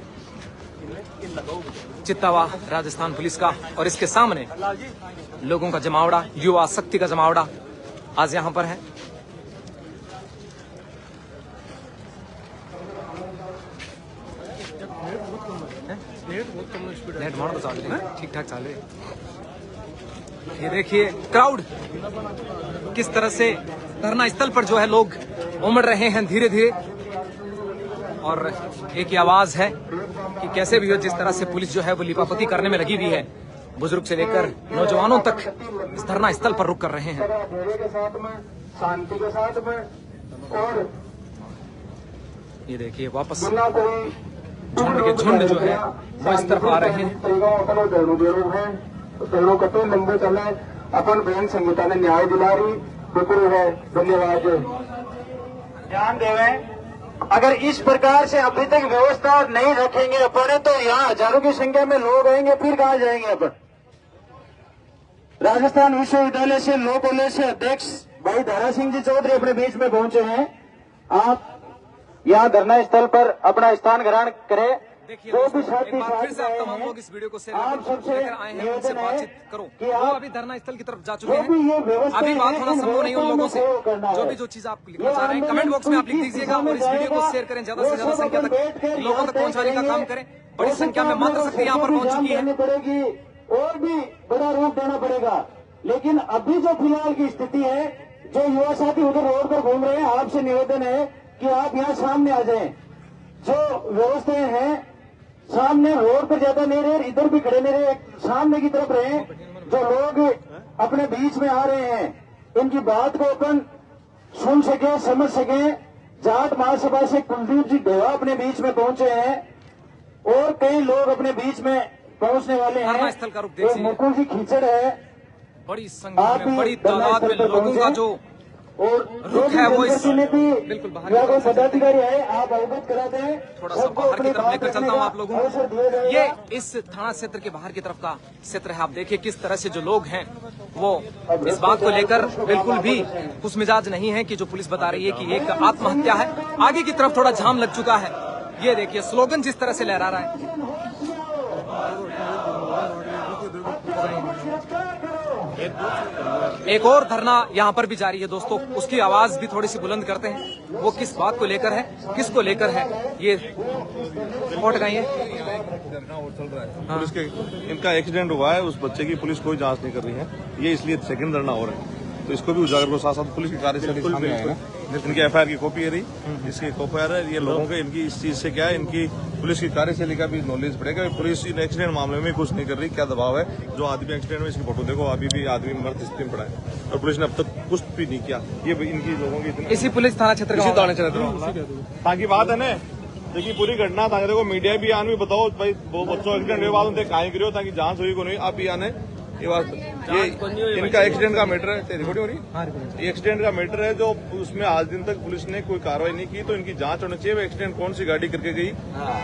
S1: चित्तावा राजस्थान पुलिस का, और इसके सामने लोगों का जमावड़ा, युवा शक्ति का जमावड़ा आज यहाँ पर है। नेट मारो तो चाल रही है, ठीक ठाक चल रही है। ये देखिए क्राउड किस तरह से धरना स्थल पर जो है लोग उमड़ रहे हैं धीरे धीरे, और एक ही आवाज है कि कैसे भी हो जिस तरह से पुलिस जो है वो लिपापोती करने में लगी हुई है। बुजुर्ग से लेकर नौजवानों तक इस धरना स्थल पर रुक कर रहे हैं।
S3: धैर्य के साथ में, शांति के साथ में, और
S1: ये देखिए वापस
S3: बिना कोई
S1: झुंड के झुंड जो है वो इस तरफ आ रहे हैं।
S3: कटे लंबे चले अपन बहन संगीता ने न्याय दिला रही बिल्कुल है। धन्यवाद। ध्यान देवे, अगर इस प्रकार से अभी तक व्यवस्था नहीं रखेंगे अपन तो यहाँ हजारों की संख्या में लोग आएंगे, फिर कहाँ जाएंगे अपन। राजस्थान विश्वविद्यालय से लॉ कॉलेज से अध्यक्ष भाई दारा सिंह जी चौधरी अपने बीच में पहुंचे हैं। आप यहाँ धरना स्थल पर अपना स्थान ग्रहण करें।
S1: देखिए
S3: जो भी
S1: दोस्तों,
S3: साथी
S1: एक बार फिर से आप
S3: साथ
S1: तमाम
S3: आए
S1: लोग इस वीडियो को शेयर
S3: आप सबसे
S1: लेकर आए हैं, उनसे बातचीत करो।
S3: कि
S1: वो
S3: आप
S1: अभी धरना स्थल की तरफ जा चुके
S3: जो भी ये
S1: हैं।
S3: व्यवस्था
S1: अभी बात
S3: है,
S1: होना
S3: इन
S1: संभव नहीं उन लोगों से।
S3: व्यवस्थाओं में सहयोग
S1: जो भी
S3: करना
S1: जो चीज आप लिखना
S3: ये
S1: चाह रहे हैं
S3: आंदोलन
S1: कमेंट बॉक्स में आप लिख
S3: किस
S1: दीजिएगा
S3: दिशा
S1: और
S3: में
S1: इस वीडियो को
S3: जाएगा,
S1: शेयर करें, ज्यादा से
S3: वो
S1: ज्यादा
S3: सब
S1: संख्या
S3: अपन बैठ
S1: तक
S3: कर
S1: लोगों
S3: यहाँ
S1: तक
S3: तय
S1: पहुंचाने का
S3: करेंगे।
S1: काम करें। बड़ी
S3: हो
S1: संख्या में
S3: सकता है
S1: मात्र शक्ति यहाँ पर
S3: हम लोग
S1: पहुंच
S3: को
S1: चुकी है।
S3: देनी पड़ेगी और भी बड़ा रूप देना पड़ेगा, लेकिन अभी जो फिलहाल की स्थिति है, जो युवा साथी उधर रोड पर घूम रहे हैं, आपसे निवेदन है कि आप यहाँ सामने आ जाएं। जो व्यवस्थाएं हैं सामने रोड पर ज्यादा नहीं रहे, इधर भी खड़े नहीं रहे, सामने की तरफ रहे। जो लोग अपने बीच में आ रहे हैं इनकी बात को अपन सुन सके, समझ सके। जाट महासभा से कुलदीप जी ढेवा अपने बीच में पहुंचे हैं और कई लोग अपने बीच में पहुंचने वाले
S1: धरना
S3: हैं।
S1: स्थल का रुख
S3: एक
S1: देखिए।
S3: मुकुल जी खींचड़ है,
S1: बड़ी संख्या
S3: आप
S1: में,
S3: भी
S1: बड़ी
S3: धरना
S1: तादाद में
S3: स्थल पर
S1: लोगों का
S3: पहुंचे।
S1: जो
S3: और
S1: रुख है वो इस
S3: जनप्रतिनिधि
S1: बिल्कुल बाहर
S3: या
S1: की
S3: कोई
S1: तरफ से
S3: पदाधिकारी है, आप अवगत कराते हैं।
S1: थोड़ा सा
S3: सबको
S1: बाहर की
S3: अपनी
S1: तरफ
S3: बात
S1: लेकर
S3: रखने
S1: चलता हूँ
S3: का
S1: आप लोगों
S3: अवसर दिया
S1: को।
S3: जाएगा।
S1: ये इस थाना क्षेत्र के बाहर की तरफ का क्षेत्र है। आप देखिए किस तरह से जो लोग हैं वो इस बात को लेकर बिल्कुल भी खुश मिजाज नहीं है कि जो पुलिस बता रही है कि एक आत्महत्या है। आगे की तरफ थोड़ा जाम लग चुका है। ये देखिए स्लोगन जिस तरह से लहरा रहा है। एक और धरना यहाँ पर भी जारी है दोस्तों, उसकी आवाज भी थोड़ी सी बुलंद करते हैं। वो किस बात को लेकर है, किसको लेकर है, ये रिपोर्ट गई है।
S6: पुलिस के इनका एक्सीडेंट हुआ है, उस बच्चे की पुलिस कोई जांच नहीं कर रही है। ये इसलिए सेकंड धरना हो रहा है, तो इसको भी उजागर को साथ साथ पुलिस की कार्यशैली सामने आएगा। इनकी एफआईआर की कॉपी है रही, इसकी एफआईआर है। ये लोगों के इनकी इस चीज से क्या है, इनकी पुलिस की कार्यशैली का भी नॉलेज पड़ेगा। पुलिस इन एक्सीडेंट मामले में कुछ नहीं कर रही, क्या दबाव है। जो आदमी एक्सीडेंट में, इसकी फोटो देखो, अभी भी आदमी मर्द स्थिति में पड़ा है और पुलिस ने अब तक कुछ भी नहीं किया। ये इनकी लोगों की
S1: इसी पुलिस थाना क्षेत्र
S6: इसी
S1: का
S6: थाने क्षेत्र ताकि बात है ना, देखिए पूरी घटना था। देखो मीडिया भी आने भी बताओ भाई, वो बच्चों एक्सीडेंट हुए बाद में कहीं गिरो ताकि जांच हुई को नहीं। आप भी आने ये बात, ये इनका एक्सीडेंट का मैटर है। रिकॉर्डिंग हो रही, ये एक्सीडेंट का मैटर है जो उसमें आज दिन तक पुलिस ने कोई कार्रवाई नहीं की, तो इनकी जांच होनी चाहिए। वो एक्सीडेंट कौन सी गाड़ी करके गई,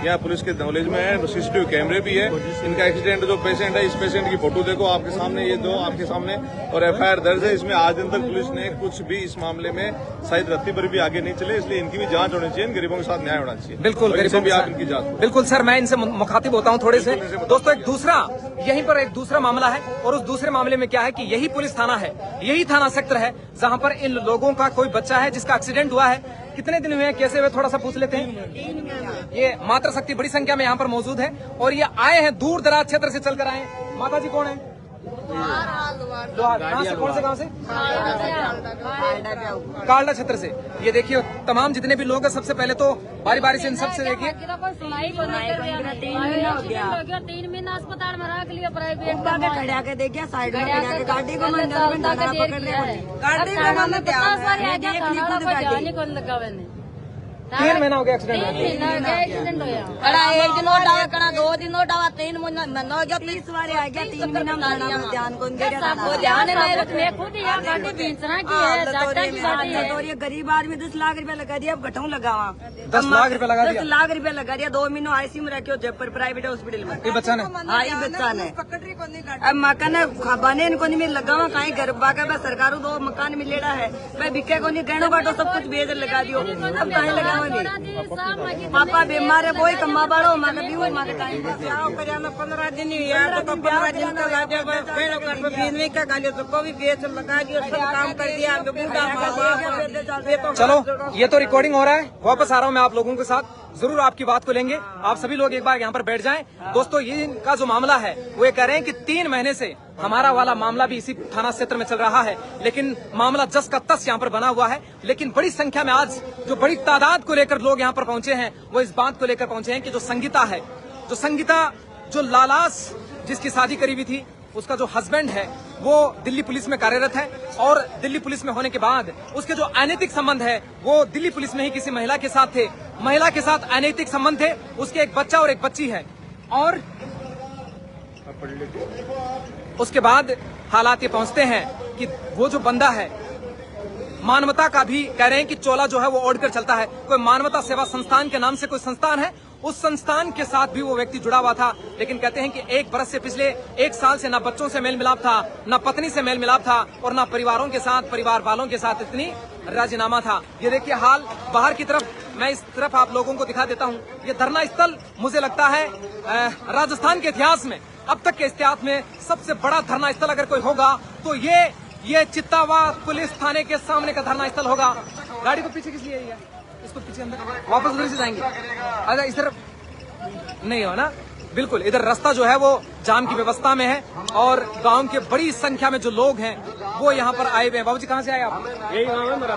S6: या पुलिस के नॉलेज में है। सीसीटीवी कैमरे भी है। इनका एक्सीडेंट जो पेशेंट है, इस पेशेंट की फोटो देखो आपके सामने, ये दो आपके सामने, और एफआईआर दर्ज है। इसमें आज दिन तक पुलिस ने कुछ भी इस मामले में शायद रत्ती पर भी आगे नहीं चले, इसलिए इनकी भी जांच होनी चाहिए। गरीबों के साथ न्याय होना चाहिए।
S1: बिल्कुल
S6: गरीबों भी आप इनकी जांच।
S1: बिल्कुल सर, मैं इनसे मुखातिब होता हूँ थोड़े से। दोस्तों एक दूसरा, यहीं पर एक दूसरा मामला है और उस दूसरे मामले में क्या है कि यही पुलिस थाना है, यही थाना सेक्टर है जहां पर इन लोगों का कोई बच्चा है जिसका एक्सीडेंट हुआ है। कितने दिन हुए हैं, कैसे हुए, थोड़ा सा पूछ लेते हैं। ये मातृ शक्ति बड़ी संख्या में यहाँ पर मौजूद है और ये आए हैं दूर दराज क्षेत्र से चलकर आए हैं। माता जी कौन है? कहाँ से, कौन से गांव से? कालडा क्षेत्र से। ये देखिए तमाम जितने भी लोग हैं, सबसे पहले तो बारी बारी से इन सबसे देखिए।
S7: 3 महीना अस्पताल में रख लिया, प्राइवेट
S8: खड़ा के देखिए, साइड में खड़ा के गाड़ी को मंदिर में डरा पकड़ लिया। गाड़ी को मतलब
S7: लगावे
S1: 3 महीना हो गया एक्सीडेंट।
S7: एक्सीडेंट होया,
S8: कड़ा 1 दिन और डावा, कड़ा 2 दिन और डावा, 3 महीना हो गया, 30 बार आ गया। 3 महीना में ध्यान कौन देगा?
S7: सबको ध्यान है। मैं खुद यहाँ गाड़ी बेचना की है, डाक्टर की गाड़ी है।
S8: और ये गरीब आदमी 10 लाख रुपया लगा दिया, अब घटाऊ लगावा।
S1: 10 लाख रुपया लगा दिया।
S8: 10 लाख रुपया लगा दिया। 2 महीनों आईसीयू में रखे हो जयपुर प्राइवेट हॉस्पिटल में।
S1: ये बच्चा ने
S8: हाँ, ये बच्चा ने अब मकान बने इनको नहीं मिल लगावा, कहीं घर बाका बस सरकार 2 मकान मिलेगा है। मैं बिके को नहीं, गहनों बाटो सब कुछ बेच लगा दियो, अब कहीं लगावा नहीं। पापा बीमार है, कोई कमा बाड़ो, मांगे भी हुई, मांगे कहीं
S7: 15 दिन हुई है, तो 15 दिन तो लगे का गाली तो को भी बेच लगा दियो, सब काम कर दिया।
S1: चलो, ये तो रिकॉर्डिंग हो रहा है। वापस आ रहा हूँ मैं आप लोगों के साथ, जरूर आपकी बात को लेंगे। आप सभी लोग एक बार यहाँ पर बैठ जाएं। दोस्तों ये इनका जो मामला है वो ये कह रहे हैं कि 3 महीने से हमारा वाला मामला भी इसी थाना क्षेत्र में चल रहा है, लेकिन मामला जस का तस यहाँ पर बना हुआ है। लेकिन बड़ी संख्या में आज जो बड़ी तादाद को लेकर लोग यहाँ पर पहुंचे हैं, वो इस बात को लेकर पहुंचे हैं कि जो संगीता है, जो संगीता, जो लालास जिसकी शादी करी हुई थी, उसका जो हस्बैंड है वो दिल्ली पुलिस में कार्यरत है और दिल्ली पुलिस में होने के बाद उसके जो अनैतिक संबंध है वो दिल्ली पुलिस में ही किसी महिला के साथ थे, महिला के साथ अनैतिक संबंध थे, उसके एक बच्चा और एक बच्ची है। और उसके बाद हालात ये पहुंचते हैं कि वो जो बंदा है मानवता का भी कह रहे हैं कि चोला जो है वो ओढ़कर चलता है। कोई मानवता सेवा संस्थान के नाम से कोई संस्थान है, उस संस्थान के साथ भी वो व्यक्ति जुड़ा हुआ था। लेकिन कहते हैं कि 1 बरस से पिछले 1 साल से ना बच्चों से मेल मिलाप था, ना पत्नी से मेल मिलाप था और ना परिवारों के साथ, परिवार वालों के साथ इतनी राजीनामा था। ये देखिए हाल बाहर की तरफ, मैं इस तरफ आप लोगों को दिखा देता हूँ। ये धरना स्थल मुझे लगता है राजस्थान के इतिहास में, अब तक के इतिहास में सबसे बड़ा धरना स्थल अगर कोई होगा तो ये चित्तावा पुलिस थाने के सामने का धरना स्थल होगा। गाड़ी को पीछे किस लिए है? इसको पीछे अंदर वापस उधर से जाएंगे। अच्छा इस तरफ नहीं हो ना, बिल्कुल इधर रास्ता जो है वो जाम की व्यवस्था में है और गांव के बड़ी संख्या में जो लोग हैं वो यहाँ पर आए हुए हैं। बाबूजी कहाँ से आए आप?
S9: यही गाँव है मेरा,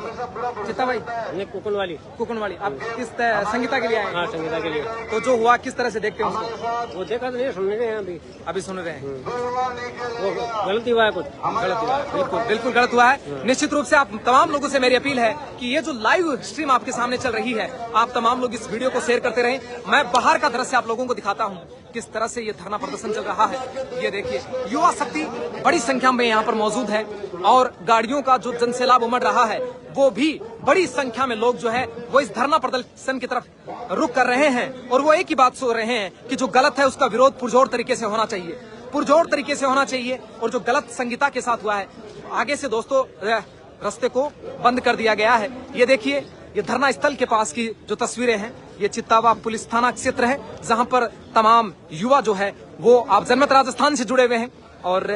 S1: चित्ता भाई।
S9: ये कुकनवाली।
S1: आप किस संगीता के लिए आए?
S9: हाँ, संगीता के लिए।
S1: तो जो हुआ किस तरह से देखते हैं उसको?
S9: वो देखा तो नहीं, सुन रहे हैं
S1: अभी सुन रहे हैं।
S9: वो गलत हुआ है, कुछ
S1: गलत हुआ है, बिल्कुल गलत हुआ है। निश्चित रूप से आप तमाम लोगों से मेरी अपील है कि ये जो लाइव स्ट्रीम आपके सामने चल रही है, आप तमाम लोग इस वीडियो को शेयर करते रहें। मैं बाहर का दृश्य आप लोगों को दिखाता हूँ किस तरह से ये धरना प्रदर्शन चल रहा है। ये देखिए युवा शक्ति बड़ी संख्या में यहाँ पर मौजूद है और गाड़ियों का जो जनसैलाब उमड़ रहा है वो भी बड़ी संख्या में लोग जो है वो इस धरना प्रदर्शन की तरफ रुख कर रहे हैं और वो एक ही बात सोच रहे हैं कि जो गलत है उसका विरोध पुरजोर तरीके से होना चाहिए, पुरजोर तरीके से होना चाहिए। और जो गलत संगीता के साथ हुआ है, आगे से दोस्तों रास्ते को बंद कर दिया गया है। ये देखिए ये धरना स्थल के पास की जो तस्वीरें हैं, ये चित्तावा पुलिस थाना क्षेत्र है जहां पर तमाम युवा जो है वो आप जनमत राजस्थान से जुड़े हुए हैं और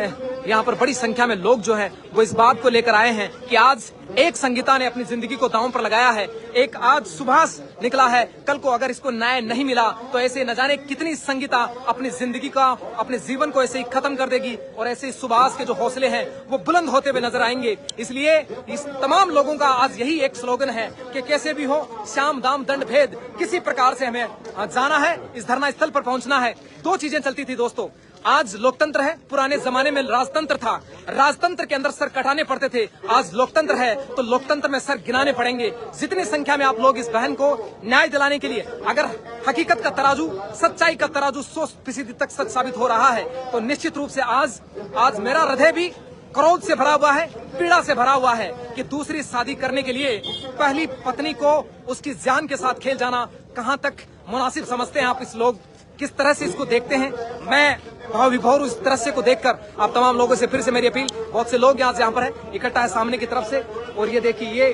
S1: यहाँ पर बड़ी संख्या में लोग जो हैं वो इस बात को लेकर आए हैं कि आज एक संगीता ने अपनी जिंदगी को दांव पर लगाया है। एक आज सुभाष निकला है, कल को अगर इसको न्याय नहीं मिला तो ऐसे न जाने कितनी संगीता अपनी जिंदगी का, अपने जीवन को ऐसे ही खत्म कर देगी और ऐसे सुभाष के जो हौसले हैं वो बुलंद होते हुए नजर आएंगे। इसलिए इस तमाम लोगों का आज यही एक स्लोगन है कि कैसे भी हो श्याम दाम दंड भेद, किसी प्रकार से हमें जाना है, इस धरना स्थल पर पहुंचना है। 2 चीजें चलती थी दोस्तों, आज लोकतंत्र है, पुराने जमाने में राजतंत्र था, राजतंत्र के अंदर सर कटाने पड़ते थे, आज लोकतंत्र है तो लोकतंत्र में सर गिनाने पड़ेंगे। जितनी संख्या में आप लोग इस बहन को न्याय दिलाने के लिए, अगर हकीकत का तराजू, सच्चाई का तराजू 100% तक सच साबित हो रहा है तो निश्चित रूप से आज मेरा हृदय भी क्रोध से भरा हुआ है, पीड़ा से भरा हुआ है कि दूसरी शादी करने के लिए पहली पत्नी को उसकी जान के साथ खेल जाना कहाँ तक मुनासिब समझते हैं आप? इस लोग किस तरह से इसको देखते हैं? मैं भाव विभोर इस दृश्य को देखकर आप तमाम लोगों से फिर से मेरी अपील, बहुत से लोग यहाँ पर है, इकट्ठा है सामने की तरफ से और ये देखिए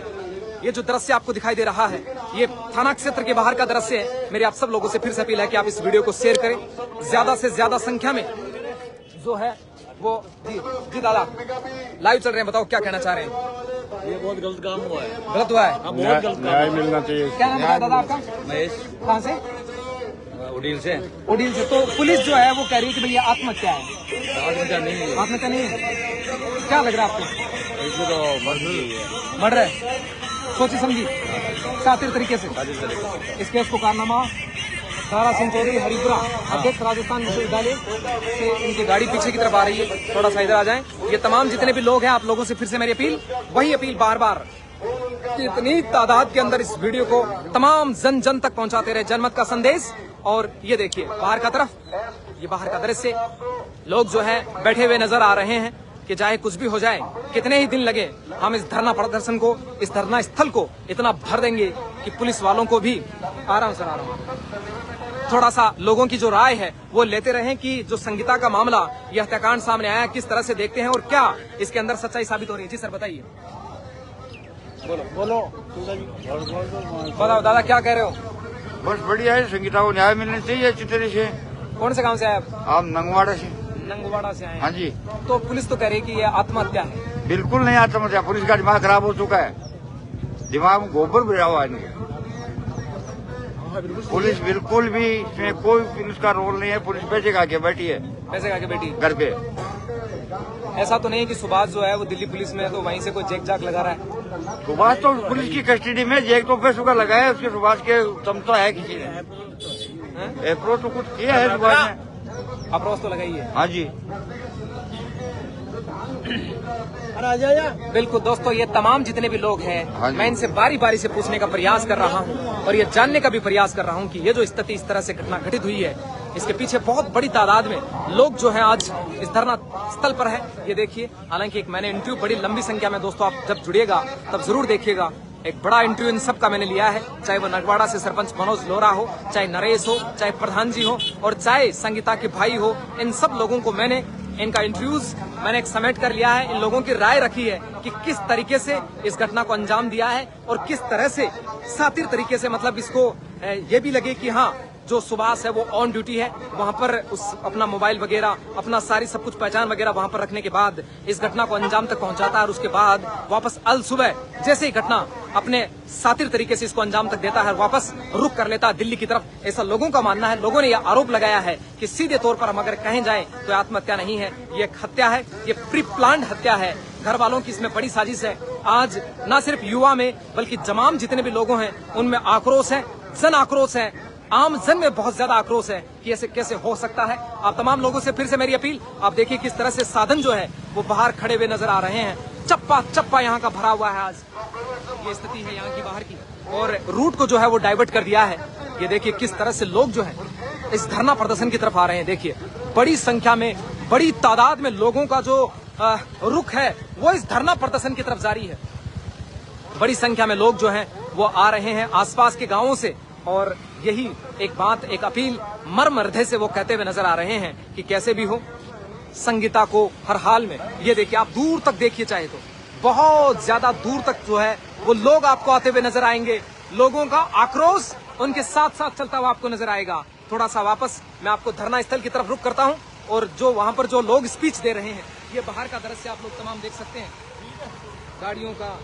S1: ये जो दृश्य आपको दिखाई दे रहा है ये थाना क्षेत्र के बाहर का दृश्य है। मेरी आप सब लोगों से फिर से अपील है कि आप इस वीडियो को शेयर करें, ज्यादा से ज्यादा संख्या में जो है वो। जी दादा लाइव चल रहे हैं, बताओ क्या कहना चाह रहे हैं?
S9: ये बहुत गलत काम हुआ है।
S1: गलत हुआ है,
S9: बहुत गलत
S6: न्याय मिलना चाहिए।
S1: क्या नाम है दादा आपका?
S9: महेश।
S1: कहाँ से?
S9: उड़ील से।
S1: उड़ील से। तो पुलिस जो है वो कह रही है कि भैया आत्महत्या है।
S9: आत्महत्या नहीं है।
S1: आत्महत्या नहीं है, क्या लग रहा है आपको?
S9: इसमें तो
S1: मर्डर है, सोची समझी शातिर तरीके से। इस केस को कारनामा तारा सिंह चौधरी हरिपुरा अध्यक्ष राजस्थान विश्वविद्यालय से इनकी गाड़ी पीछे की तरफ आ रही है, थोड़ा सा इधर आ जाएं। ये तमाम जितने भी लोग हैं आप लोगों से फिर से मेरी अपील, वही अपील बार बार कि इतनी तादाद के अंदर इस वीडियो को तमाम जन जन तक पहुंचाते रहे, जनमत का संदेश। और ये देखिए बाहर का तरफ, ये बाहर का दृश्य, लोग जो है बैठे हुए नजर आ रहे हैं कि चाहे कुछ भी हो जाए, कितने ही दिन लगे, हम इस धरना प्रदर्शन को, इस धरना स्थल को इतना भर देंगे कि पुलिस वालों को भी आराम से थोड़ा सा लोगों की जो राय है वो लेते रहें कि जो संगीता का मामला, यह हत्याकांड सामने आया, किस तरह से देखते हैं और क्या इसके अंदर सच्चाई साबित हो रही है। जी सर बताइए, बोलो बताओ दादा क्या कह रहे हो?
S10: बस बढ़िया है, संगीता को न्याय मिलना चाहिए अच्छी तरह से।
S1: कौन से गांव से आए
S10: आप? नंगवाड़ा से।
S1: नंगवाड़ा से आए?
S10: हाँ जी।
S1: तो पुलिस तो कह रही है कि ये आत्महत्या है।
S10: बिल्कुल नहीं आत्महत्या, पुलिस का दिमाग खराब हो चुका है, दिमाग में गोबर भिड़ा हुआ है। पुलिस बिल्कुल भी, इसमें कोई पुलिस का रोल नहीं है, पुलिस पैसे खा के बैठी है,
S1: पैसे खा के बैठी
S10: घर पे।
S1: ऐसा तो नहीं कि सुभाष जो है वो दिल्ली पुलिस में है तो वहीं से कोई जेक जाक लगा रहा है?
S10: सुभाष तो पुलिस की कस्टडी में, जेक तो पैसों का लगाया है, उसके सुभाष के क्षमता है किसी ने अप्रोच तो कुछ किया है सुभाष ने,
S1: अप्रोच तो लगाई है।
S10: हाँ जी।
S1: बिल्कुल दोस्तों, ये तमाम जितने भी लोग हैं, मैं इनसे बारी बारी से पूछने का प्रयास कर रहा हूं और ये जानने का भी प्रयास कर रहा हूं कि ये जो स्थिति इस तरह से घटना घटित हुई है, इसके पीछे बहुत बड़ी तादाद में लोग जो हैं आज इस धरना स्थल पर है। ये देखिए, हालांकि एक मैंने इंटरव्यू बड़ी लंबी संख्या में, दोस्तों आप जब जुड़िएगा तब जरूर देखिएगा, एक बड़ा इंटरव्यू इन सब का मैंने लिया है, चाहे वो नगवाड़ा से सरपंच मनोज लोरा हो, चाहे नरेश हो, चाहे प्रधान जी हो और चाहे संगीता के भाई हो, इन सब लोगों को मैंने इनका इंटरव्यूज मैंने एक समेट कर लिया है। इन लोगों की राय रखी है कि किस तरीके से इस घटना को अंजाम दिया है और किस तरह से सातिर तरीके से, मतलब इसको ये भी लगे कि हाँ जो सुभाष है वो ऑन ड्यूटी है, वहां पर उस अपना मोबाइल वगैरह, अपना सारी सब कुछ पहचान वगैरह वहां पर रखने के बाद इस घटना को अंजाम तक पहुंचाता है और उसके बाद वापस अल सुबह जैसे ही घटना अपने सातिर तरीके से इसको अंजाम तक देता है, वापस रुख कर लेता है दिल्ली की तरफ। ऐसा लोगों का मानना है। लोगों ने यह आरोप लगाया है कि सीधे तौर पर हम अगर कहें जाए तो आत्महत्या नहीं है, ये एक हत्या है, ये प्री प्लान्ड हत्या है। घर वालों की इसमें बड़ी साजिश है। आज न सिर्फ युवा में बल्कि तमाम जितने भी लोगों हैं उनमें आक्रोश है, जन आक्रोश है, आम जन में बहुत ज्यादा आक्रोश है कि ऐसे कैसे हो सकता है। आप तमाम लोगों से फिर से मेरी अपील, आप देखिए किस तरह से साधन जो है वो बाहर खड़े हुए नजर आ रहे हैं, चप्पा चप्पा यहाँ का भरा हुआ है। आज ये स्थिति है यहाँ की बाहर की और रूट को जो है वो डाइवर्ट कर दिया है। ये देखिए किस तरह से लोग जो है इस धरना प्रदर्शन की तरफ आ रहे हैं। देखिए बड़ी संख्या में, बड़ी तादाद में लोगों का जो रुख है वो इस धरना प्रदर्शन की तरफ जारी है। बड़ी संख्या में लोग जो हैं वो आ रहे हैं आसपास के गांवों से और यही एक बात, एक अपील मर्म हृदय से वो कहते हुए नजर आ रहे हैं कि कैसे भी हो संगीता को हर हाल में, ये देखिए आप दूर तक देखिए, चाहे तो बहुत ज्यादा दूर तक जो है वो लोग आपको आते हुए नजर आएंगे। लोगों का आक्रोश उनके साथ साथ चलता हुआ आपको नजर आएगा। थोड़ा सा वापस मैं आपको धरना स्थल की तरफ रुख करता हूं और जो वहां पर जो लोग स्पीच दे रहे हैं, ये बाहर का दृश्य आप लोग तमाम देख सकते हैं। गाड़ियों का,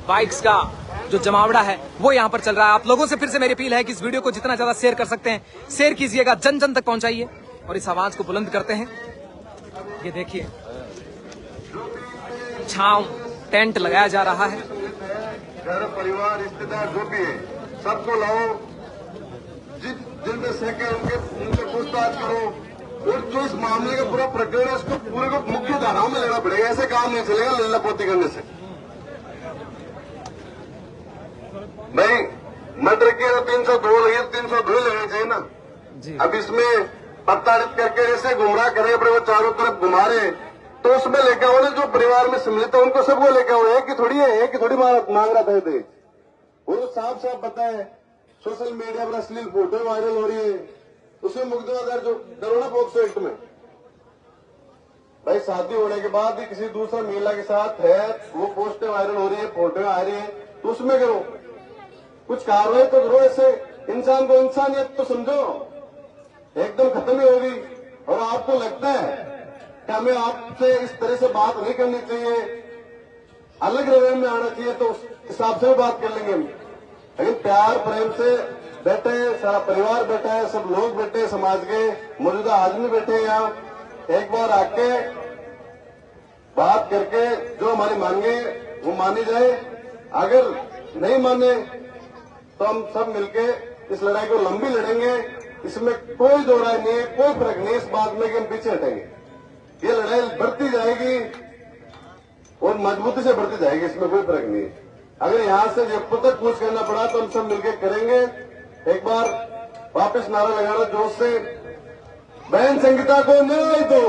S1: बाइक्स का जो जमावड़ा है वो यहाँ पर चल रहा है। आप लोगों से फिर से मेरी अपील है कि इस वीडियो को जितना ज्यादा शेयर कर सकते हैं शेयर कीजिएगा, जन जन तक पहुंचाइए और इस आवाज को बुलंद करते हैं। ये देखिए छांव टेंट लगाया जा रहा है।
S4: घर परिवार रिश्तेदार जो भी है सबको लाओ, जिनमें सके उनके पूछताछ करो और जो इस मामले का पूरा प्रकरण है उसको पूरे को मुख्य धाराओं में लेना पड़ेगा। ऐसे काम नहीं चलेगा लल्लापोती करने से। नहीं, मर्डर की 302 लगी, 302 लगनी चाहिए ना जी। अब इसमें प्रताड़ित करके जैसे गुमराह करे अपने वो चारों तरफ घुमा रहे, तो उसमें लेकर आओ ना जो परिवार में सम्मिलित है उनको सबको लेकर आओ। एक ही थोड़ी है, एक ही थोड़ी मांग रहा था थे। वो साफ साफ पता है, सोशल मीडिया पर अश्लील फोटो वायरल हो रही है, उसमें मुकदमा दर्ज करो ना पॉक्सो एक्ट में। भाई शादी होने के बाद भी किसी दूसरा महिला के साथ है, वो पोस्टें वायरल हो रही है, फोटो आ रही है, तो उसमें करो कुछ कार्रवाई तो करो। ऐसे इंसान को इंसानियत तो समझो, एकदम खत्म ही होगी। और आपको लगता है कि हमें आपसे इस तरह से बात नहीं करनी चाहिए, अलग रवैये में आना चाहिए, तो उस हिसाब से भी बात कर लेंगे हम। लेकिन प्यार प्रेम से बैठे, सारा परिवार बैठा है, सब लोग बैठे हैं, समाज के मौजूदा आदमी बैठे हैं यहाँ। एक बार आके बात करके जो हमारी मांगे वो मानी जाए, अगर नहीं माने तो हम सब मिलके इस लड़ाई को लंबी लड़ेंगे। इसमें कोई दो राय नहीं है, कोई फर्क नहीं इस बात में कि हम पीछे हटेंगे। ये लड़ाई बढ़ती जाएगी और मजबूती से बढ़ती जाएगी, इसमें कोई फर्क नहीं है। अगर यहां से जब तक कुछ करना पड़ा तो हम सब मिलकर करेंगे। एक बार वापस नारा लगाना जोश से, बहन संगीता को न्याय दो,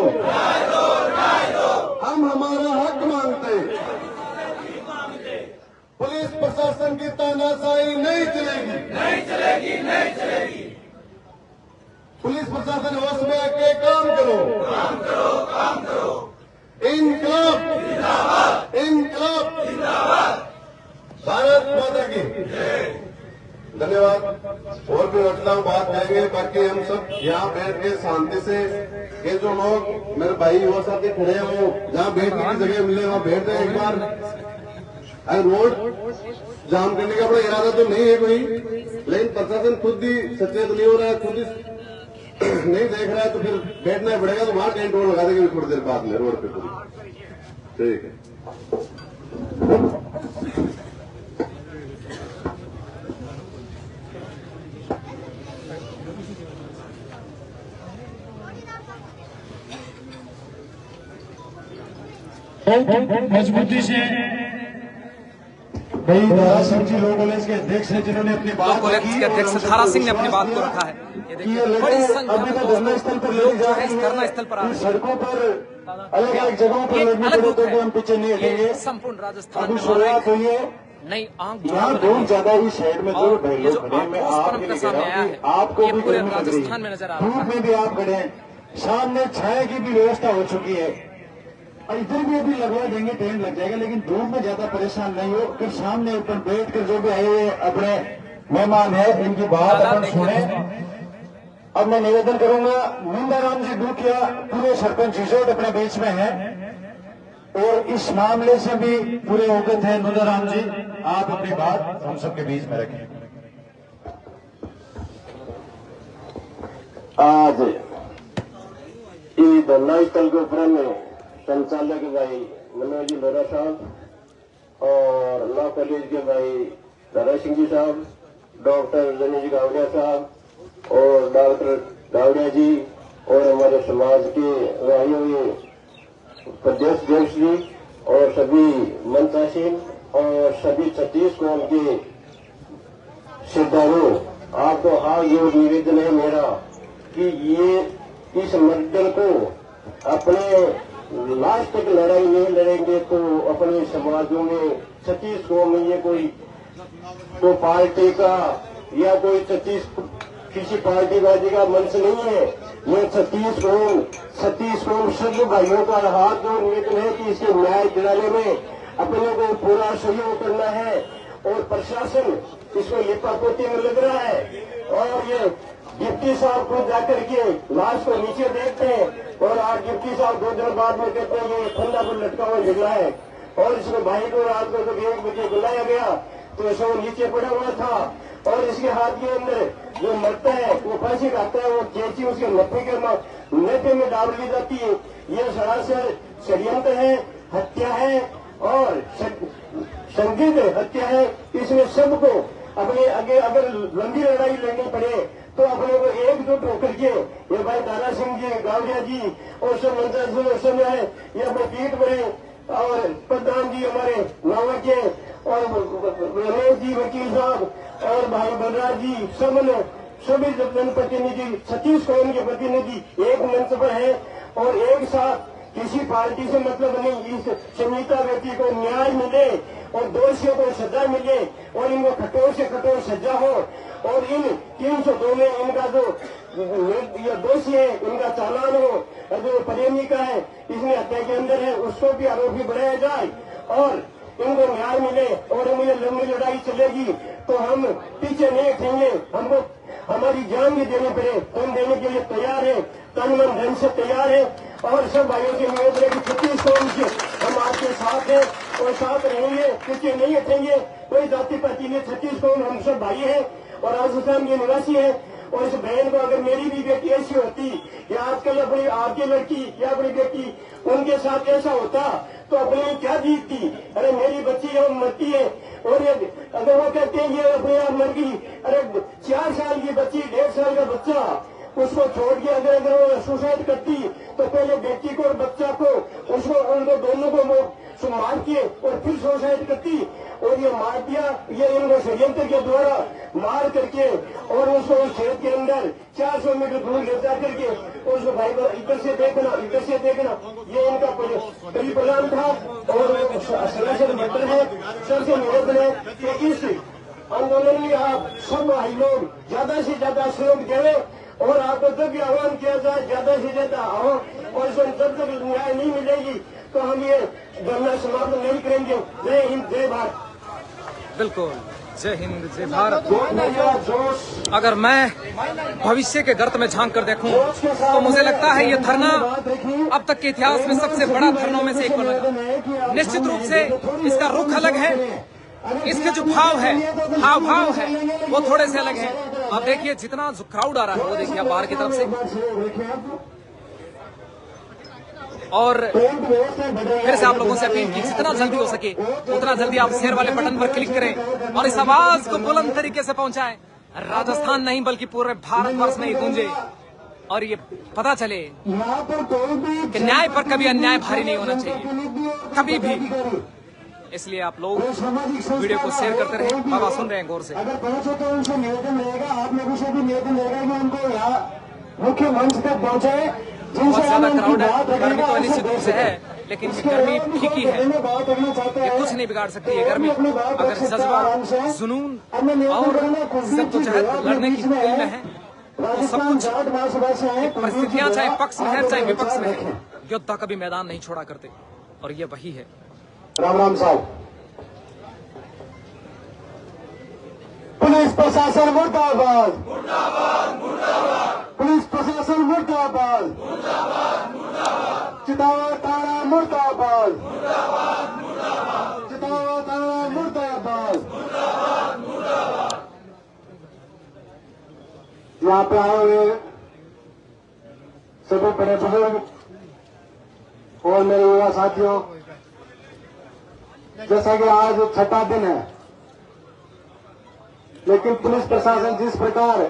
S4: हम हमारा हक मांगते। पुलिस प्रशासन की तानाशाही नहीं चलेगी, नहीं चलेगी, नहीं चलेगी। पुलिस प्रशासन होश में आके काम करो, काम करो, काम करो। इनकलाब जिंदाबाद, इनकलाब जिंदाबाद। भारत माता की धन्यवाद। और भी घटनाओं बात करेंगे, बाकी हम सब यहाँ बैठ के शांति से, ये जो लोग मेरे भाई वो साथी खड़े हैं वो जहाँ बैठने की जगह मिले वहाँ बैठ जाए। एक बार रोड जाम करने का अपना इरादा तो नहीं है कोई, लेकिन प्रशासन खुद ही सचेत नहीं हो रहा है, खुद ही नहीं देख रहा है, तो फिर बैठना पड़ेगा। तो वहां टेंट और लगा देंगे थोड़ी देर बाद में रोड पे पूरी। ठीक है।
S3: मजबूती से भाई धारा सिंह जी लोक कॉलेज के अध्यक्ष हैं जिन्होंने अपनी बात
S1: कॉलेज के अध्यक्ष धारा सिंह ने अपनी बात को रखा है। ये देखिए बड़ी संख्या में
S3: धरना स्थल पर
S1: लोग जो है इस धरना स्थल पर आ रहे हैं।
S3: सड़कों पर अलग अलग जगहों पर लड़ने पड़े तो भी हम पीछे नहीं हटेंगे।
S1: संपूर्ण राजस्थान में
S3: शुरुआत हुई है।
S1: नई आंख
S3: यहाँ धूप ज्यादा ही शहर में जो भाई लोग खड़े हैं, मैं आपके लिए कह रहा हूँ कि आपको भी
S1: पूरे
S3: गर्मी लग रही
S1: राजस्थान में नजर आ रहा
S3: धूप
S1: है।
S3: में भी आप खड़े हैं, सामने छाया की भी व्यवस्था हो चुकी है और इधर भी अभी लगवा देंगे, टाइम लग जाएगा, लेकिन धूप में ज्यादा परेशान नहीं हो। फिर सामने ऊपर बैठ कर जो भी आए हुए अपने मेहमान है इनकी बात अपन सुने। अब मैं निवेदन करूंगा, मुंदाराम जी डूकिया पूरे सरपंच रिजोर्ट अपने बीच में है और इस मामले से भी पूरे अवगत है। मुंदाराम जी आप अपनी बात हम सबके बीच में रखें।
S11: आज ये धरना स्थल के ऊपर में संचालक भाई मनोज जी लोरा साहब और लॉ कॉलेज के भाई धारा सिंह जी साहब, डॉक्टर रजनीश गावड़िया साहब और डॉक्टर गावड़िया जी और हमारे समाज के भाइयों प्रदेश अध्यक्ष जी और सभी मंचासीन और सभी 36 कौम के श्रद्धालु, आपको हाँ ये निवेदन है मेरा कि ये इस मर्डर को अपने लास्ट तक लड़ाई नहीं लड़ेंगे तो अपने समाजों में 36 कौम में ये कोई तो पार्टी का या कोई 36 किसी पार्टीबाजी का मंच नहीं है। ये 36 कौम सब भाइयों का हाथ और निवेदन है कि इसके न्याय दिलाने में अपने को पूरा सहयोग करना है और प्रशासन इसको लिपापोती में लग रहा है और ये डिप्टी साहब को जाकर के लाश को नीचे देखते हैं और आज डिप्टी साहब 2 दिन बाद में कहते हैं ये फंदा पर लटका हुआ झगड़ा है और इसको भाई को रात को जब 1 बजे बुलाया गया तो ऐसा वो नीचे पड़ा हुआ था और इसके हाथ के अंदर जो मरता है वो फांसी खाता है, वो कैंची उसके नफे में डाल दी जाती है। ये सरासर षड्यंत्र है, हत्या है और संदिग्ध हत्या है। इसमें सबको अपने आगे अगर लंबी लड़ाई लड़नी पड़े तो अपने को एकजुट होकर के ये भाई दारा सिंह जी, गावड़िया जी और सब मंत्री सब है ये अपने पीठ बने और प्रधान जी हमारे नावा के और रमेश जी वकील साहब और भाई बलराज जी सब ने सभी जनप्रतिनिधि 36 कौम के प्रतिनिधि एक मंच पर है और एक साथ किसी पार्टी से मतलब नहीं, इस संहिता व्यक्ति को न्याय मिले और दोषियों को सजा मिले और इनको कठोर से कठोर सजा हो और इन 302 में इनका जो दोषी है इनका चालान हो और जो प्रेमिका है इसमें हत्या के अंदर है उसको भी आरोपी बनाया जाए और इनको न्याय मिले और मुझे लंबी लड़ाई चलेगी तो हम पीछे नहीं हटेंगे। हमको हमारी जान भी देनी पड़े तो हम देने के लिए तैयार है, तन मन धन से तैयार है और सब भाइयों के निवेदन है कि 36 कौम से हम आपके साथ हैं और साथ रहेंगे, पीछे नहीं हटेंगे। कोई जाति पाति नहीं, 36 कौम हम सब भाई हैं और राजस्थान के निवासी हैं और इस बहन को अगर मेरी भी बेटी ऐसी होती या आजकल अपनी आपकी लड़की या अपनी बेटी उनके साथ ऐसा होता तो अपने क्या जीतती। अरे मेरी बच्ची है वो मरती है और ये अगर वो कहते हैं ये अपने आप मर गई, अरे 4 साल की बच्ची 1.5 साल का बच्चा उसको छोड़ के अगर वो सुसाइड करती तो पहले बेटी को और बच्चा को उसको उनको दोनों को मार के और फिर सुसाइड करती और ये मार दिया। ये इनको षड्यंत्र के द्वारा मार करके और उसको उस खेत के अंदर 400 मीटर दूर ले जा करके उसको भाई को इधर से देखना ये इनका परिप्लान था और सरासर मटर है। सबसे निवेदन है कि इस आंदोलन में आप सब भाई लोग ज्यादा से ज्यादा सहयोग दें और आपको जब भी आह्वान किया जाए ज्यादा से ज्यादा आओ और जब तक न्याय नहीं मिलेगी तो हम ये धरना समाप्त नहीं करेंगे। जय हिंद, जय भारत।
S1: बिल्कुल, जय हिंद, जय भारत। अगर मैं भविष्य के गर्त में झांक कर देखूं तो मुझे लगता है ये धरना अब तक के इतिहास में सबसे बड़ा धरनों में से एक बनेगा। निश्चित रूप से इसका रुख अलग है, इसके जो भाव है, हाव भाव है वो थोड़े से अलग है। अब देखिए जितना जो क्राउड आ रहा है वो देखिए बाहर की तरफ से और फिर से आप लोगों से अपील की जितना जल्दी हो सके उतना जल्दी आप शेयर वाले बटन पर क्लिक करें और इस आवाज को बुलंद तरीके से पहुंचाएं। राजस्थान नहीं बल्कि पूरे भारतवर्ष में ही गूंजे। और ये पता चले
S11: यहाँ पर कोई भी
S1: कि न्याय पर कभी अन्याय भारी नहीं होना चाहिए, कभी भी। इसलिए आप लोग वीडियो को शेयर करते रहे। बाबा सुन रहे हैं गौर से।
S11: अगर पहुंचे तो उनसे निवेदन रहेगा, आप लोगों से भी निवेदन रहेगा कि उनको यहाँ मुख्य मंच तक पहुंचे।
S1: बहुत ज्यादा क्राउड है, गर्मी तो निश्चित रूप से है, लेकिन गर्मी ठीक ही है, ये कुछ नहीं बिगाड़ सकती है गर्मी। अगर जज्बा, जुनून और जद्दोजहद लड़ने की दिल में है तो सब कुछ, परिस्थितियां चाहे पक्ष में है चाहे विपक्ष में है, योद्धा कभी मैदान नहीं छोड़ा करते, और ये वही है।
S11: राम राम साहब। पुलिस प्रशासन मुर्दाबाद, पुलिस प्रशासन मुर्दाबाद, चितावा तारा मुर्दाबाद, चितावा तारा मुर्दाबाद। यहाँ पे आए हुए सभी बड़े बुजुर्ग और मेरे युवा साथियों, जैसा कि आज 6वां दिन है, लेकिन पुलिस प्रशासन जिस प्रकार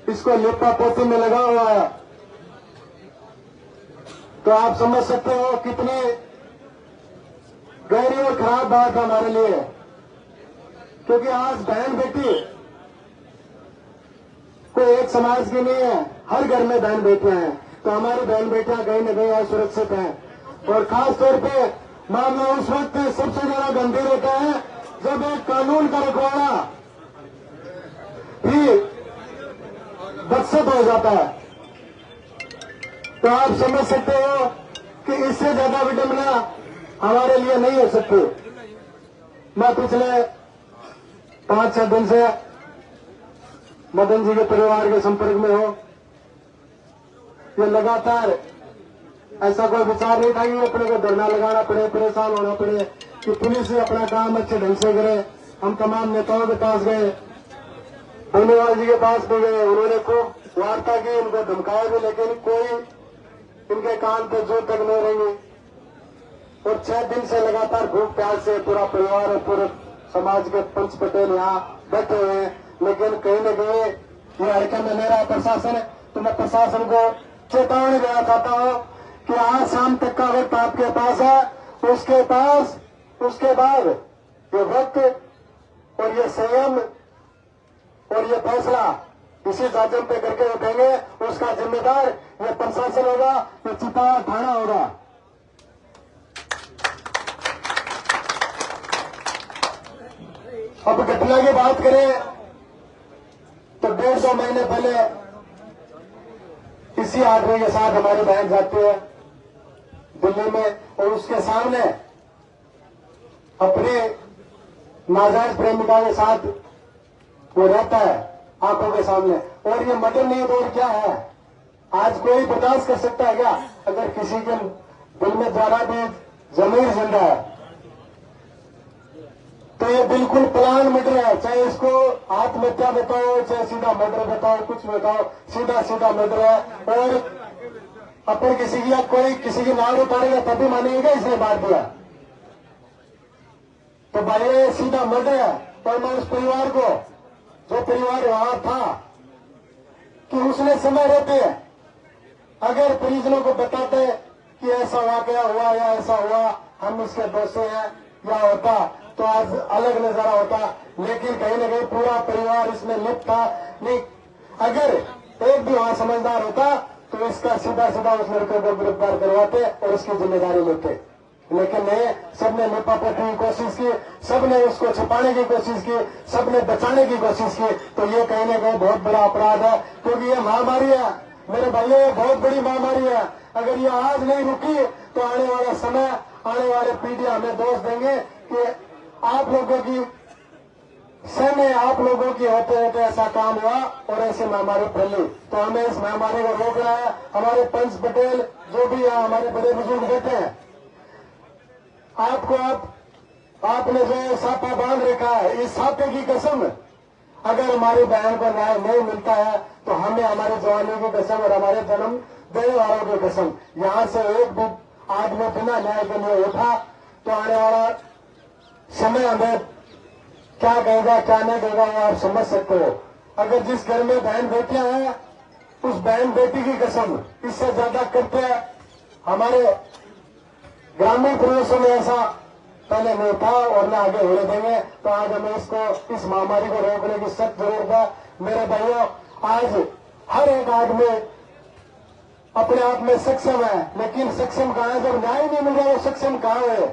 S11: इसको लिपा पोती में लगा हुआ है, तो आप समझ सकते हो कितनी गहरी और खराब बात है हमारे लिए। क्योंकि आज बहन बेटी कोई एक समाज की नहीं है, हर घर में बहन बेटियां हैं, तो हमारी बहन बेटियां कहीं न कहीं असुरक्षित हैं। और खास तौर पे मामला उस वक्त सबसे ज्यादा गंभीर होता है जब एक कानून का रखवाला भी बदसत हो जाता है। तो आप समझ सकते हो कि इससे ज्यादा विडंबना हमारे लिए नहीं हो सकती। मैं पिछले 5-6 दिन से मदन जी के परिवार के संपर्क में हूं। ये लगातार ऐसा कोई विचार नहीं था कि अपने को धरना लगाना पड़े, परेशान होना पड़े, कि पुलिस से अपना काम अच्छे ढंग से करे। हम तमाम नेताओं के पास गए, बेनीवाल जी के पास भी गए, उन्होंने खूब वार्ता की, उनको धमकाया भी, लेकिन कोई इनके कान पे जोर तक नहीं रहेंगे। और 6 दिन से लगातार भूख प्यास से पूरा परिवार और पूरे समाज के पंच पटेल यहाँ बैठे हुए हैं, लेकिन कहीं न कहीं ये हरकत में ले रहा है प्रशासन। तो मैं प्रशासन को चेतावनी देना चाहता हूँ कि आज शाम तक का वक्त आपके पास है, उसके बाद ये वक्त और ये संयम और ये फैसला इसी जाजम पे करके उठेंगे, उसका जिम्मेदार ये प्रशासन होगा, ये चितावा थाना होगा। अब घटना की बात करें तो 1.5 महीने पहले इसी आदमी के साथ हमारी बहन जाती है दिल्ली में, और उसके सामने अपने नाजायज प्रेमिका के साथ वो रहता है आंखों के सामने। और ये मर्डर नहीं तो क्या है? आज कोई बर्दाश्त कर सकता है क्या? अगर किसी के दिल में जरा भी जमीर जिंदा है तो ये बिल्कुल प्लान मर्डर है। चाहे इसको आत्महत्या बताओ, चाहे सीधा मर्डर बताओ, कुछ बताओ, सीधा सीधा मर्डर है। और अपन किसी की कोई किसी की नाम उतारेगा तभी मानेगा इसने मार दिया, तो भाई ये सीधा मर्डर है। और मैं उस परिवार को, जो परिवार वहां था, कि उसने समय रहते अगर परिजनों को बताते कि ऐसा वाकया हुआ या ऐसा हुआ, हम इसके दोषी हैं या होता, तो आज अलग नजारा होता। लेकिन कहीं न कहीं पूरा परिवार इसमें लिप्त था। नहीं, अगर एक भी वहां समझदार होता तो इसका सीधा सीधा उस लड़के को गिरफ्तार करवाते और उसकी जिम्मेदारी लेते। लेकिन नहीं, सबने लिपापोती की कोशिश की, सबने उसको छिपाने की कोशिश की, सबने बचाने की कोशिश की। तो ये कहीं न कहीं बहुत बड़ा अपराध है, क्योंकि ये महामारी है मेरे भाइयों, ये बहुत बड़ी महामारी है। अगर ये आज नहीं रुकी तो आने वाला समय, आने वाले पीढ़ियां हमें दोष देंगे कि आप लोगों की समय, आप लोगों की होते होते ऐसा काम हुआ और ऐसी महामारी फैली। तो हमें इस महामारी को रोकना है। हमारे पंच पटेल जो भी है, हमारे बड़े बुजुर्ग बैठे हैं, आपने जो सापा बांध रखा है, इस सापे की कसम, अगर हमारी बहन को न्याय नहीं मिलता है तो हमें हमारी जवानी की कसम और हमारे जन्म देने वालों की कसम, यहाँ से एक भी आदमी बिना न्याय के लिए उठा तो आने वाला समय हमें क्या कहेगा क्या नहीं कहेगा वो आप समझ सकते हो। अगर जिस घर में बहन बेटियां हैं उस बहन बेटी की कसम, इससे ज्यादा करते हैं हमारे ग्रामीण प्रदेशों में ऐसा पहले नहीं था और न आगे होने देंगे। तो आज हमें इस महामारी को रोकने की सख्त जरूरत है। मेरे भाइयों, आज हर एक आदमी अपने आप में सक्षम है, लेकिन सक्षम कहाँ है? जब न्याय नहीं मिल रहा वो सक्षम कहाँ है?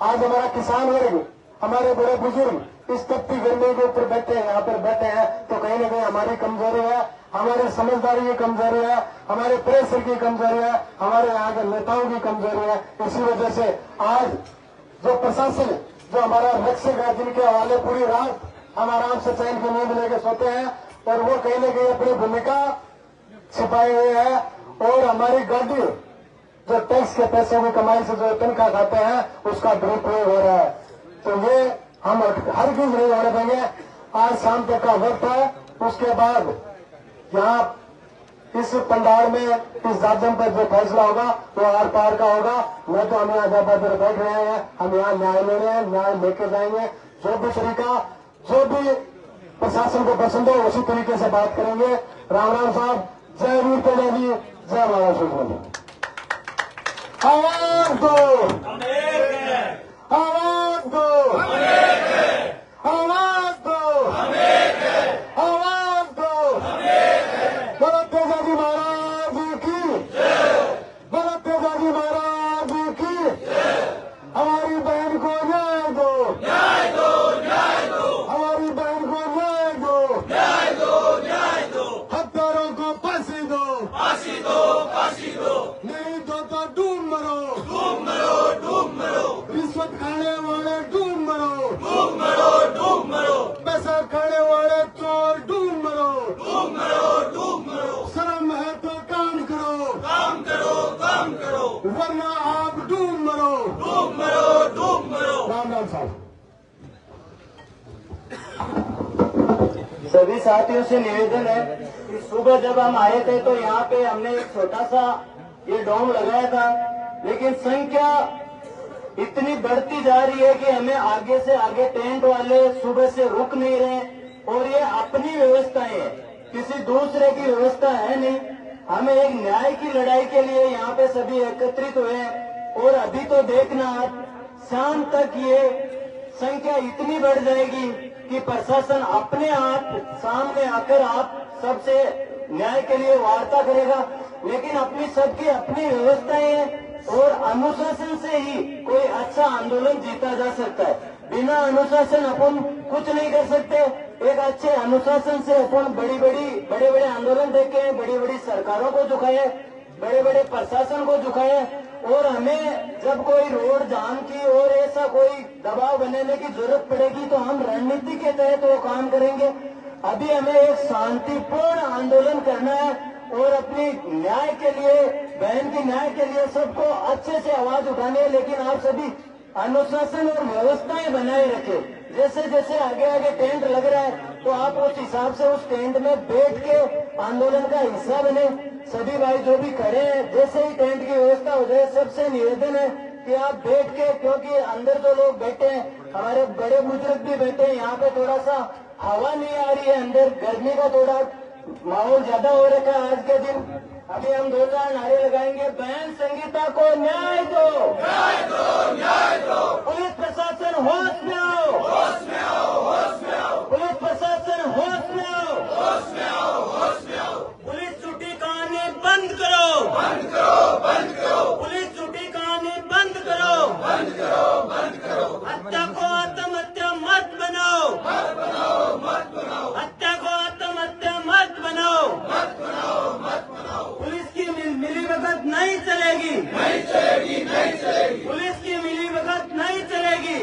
S11: आज हमारा किसान वर्ग, हमारे बड़े बुजुर्ग इस तपती गर्मी के ऊपर बैठे हैं, यहाँ पर बैठे हैं, तो कहीं ना कहीं हमारी कमजोरी है, हमारी समझदारी की कमजोरी है, हमारे प्रेशर की कमजोरी है, हमारे यहाँ के नेताओं की कमजोरी है। इसी वजह से आज जो प्रशासन, जो हमारा रक्षक है, जिनके हवाले पूरी रात हम आराम से चैन की नींद लेके सोते हैं, और वो कहीं न कहीं अपनी भूमिका छिपाए हुए हैं, और हमारी गाड़ी जो टैक्स के पैसों की कमाई से जो तनख्वाह खाते हैं उसका दुरुपयोग हो रहा है। तो ये हम हर चीज नहीं होने देंगे। आज शाम तक का वक्त है, उसके बाद यहाँ इस पंडाल में इस जाजम पर जो फैसला होगा वो आर पार का होगा। मैं तो हम यहाँ ज्यादातर बैठ रहे हैं, हम यहाँ न्याय ले रहे हैं, न्याय लेके जाएंगे। जो भी तरीका, जो भी प्रशासन को पसंद हो उसी तरीके से बात करेंगे। राम राम साहब, जय वीर तेजा जी, जय महाराष्ट्र। आवाज दो, आवाज दो, आवाज दो, आवाज दो। भरत तेजा जी महाराज की, भरत तेजा जी महाराज की। हमारी बहन को न्याय दो, न्याय दो, न्याय दो। हमारी बहन को न्याय दो, न्याय दो, न्याय दो। हत्यारों को फांसी दो, फांसी दो, फांसी दो। नहीं दो तो डूब मरो, डूब मरो, डूब मरो। रिश्वत खाने वाले डूब मरो, डूब मरो, डूब मरो। पैसा खाने वाले चोर डूब मरो, डूब मरो, डूब मरो। शर्म है तो काम करो, काम करो, काम करो, वरना आप डूब मरो, डूब मरो, डूब मरो। राम राम साहब।
S3: सभी साथियों से निवेदन है कि सुबह जब हम आए थे तो यहाँ पे हमने एक छोटा सा ये डोम लगाया था, लेकिन संख्या इतनी बढ़ती जा रही है कि हमें आगे से आगे टेंट वाले सुबह से रुक नहीं रहे, और ये अपनी व्यवस्था है, किसी दूसरे की व्यवस्था है नहीं। हमें एक न्याय की लड़ाई के लिए यहाँ पे सभी एकत्रित हुए, और अभी तो देखना आप, शाम तक ये संख्या इतनी बढ़ जाएगी कि प्रशासन अपने आप सामने आकर आप सबसे न्याय के लिए वार्ता करेगा। लेकिन अपनी सबकी अपनी व्यवस्थाएं हैं, और अनुशासन से ही कोई अच्छा आंदोलन जीता जा सकता है। बिना अनुशासन अपन कुछ नहीं कर सकते। एक अच्छे अनुशासन से अपन बड़े बड़े आंदोलन देखे, बड़ी बड़ी सरकारों को झुकाए, बड़े बड़े प्रशासन को झुकाए, और हमें जब कोई रोड जाम की और ऐसा कोई दबाव बनाने की जरूरत पड़ेगी तो हम रणनीति के तहत वो काम करेंगे। अभी हमें एक शांतिपूर्ण आंदोलन करना है, और अपनी न्याय के लिए, बहन की न्याय के लिए सबको अच्छे से आवाज उठानी है। लेकिन आप सभी अनुशासन और व्यवस्थाएं बनाए रखें। जैसे जैसे आगे आगे टेंट लग रहा है तो आप उस हिसाब से उस टेंट में बैठ के आंदोलन का हिस्सा बने। सभी भाई जो भी खड़े हैं, जैसे ही टेंट की व्यवस्था हो जाए, सबसे निवेदन है कि आप बैठ के, क्योंकि अंदर जो लोग बैठे हैं, हमारे बड़े बुजुर्ग भी बैठे हैं, यहाँ पे थोड़ा सा हवा नहीं आ रही है, अंदर गर्मी का थोड़ा माहौल ज्यादा हो रखा है आज के दिन। अभी हम 2 नारे लगाएंगे, बहन संगीता को न्याय दो, न्याय दो, न्याय दो। पुलिस प्रशासन होश में आओ, होश में आओ, होश में आओ। पुलिस प्रशासन होश में आओ, होश में आओ, होश में आओ। पुलिस छुट्टी कहानी बंद करो, बंद करो, बंद करो। पुलिस छुट्टी कहानी बंद करो, बंद करो, बंद करो। हत्या को आत्महत्या मत बनाओ, मत बनाओ, मत बनाओ। हत्या को आत्महत्या मत बनाओ, मत बनाओ, मत बनाओ। पुलिस की मिलीभगत नहीं चलेगी, नहीं चलेगी, नहीं चलेगी। पुलिस की मिलीभगत नहीं चलेगी,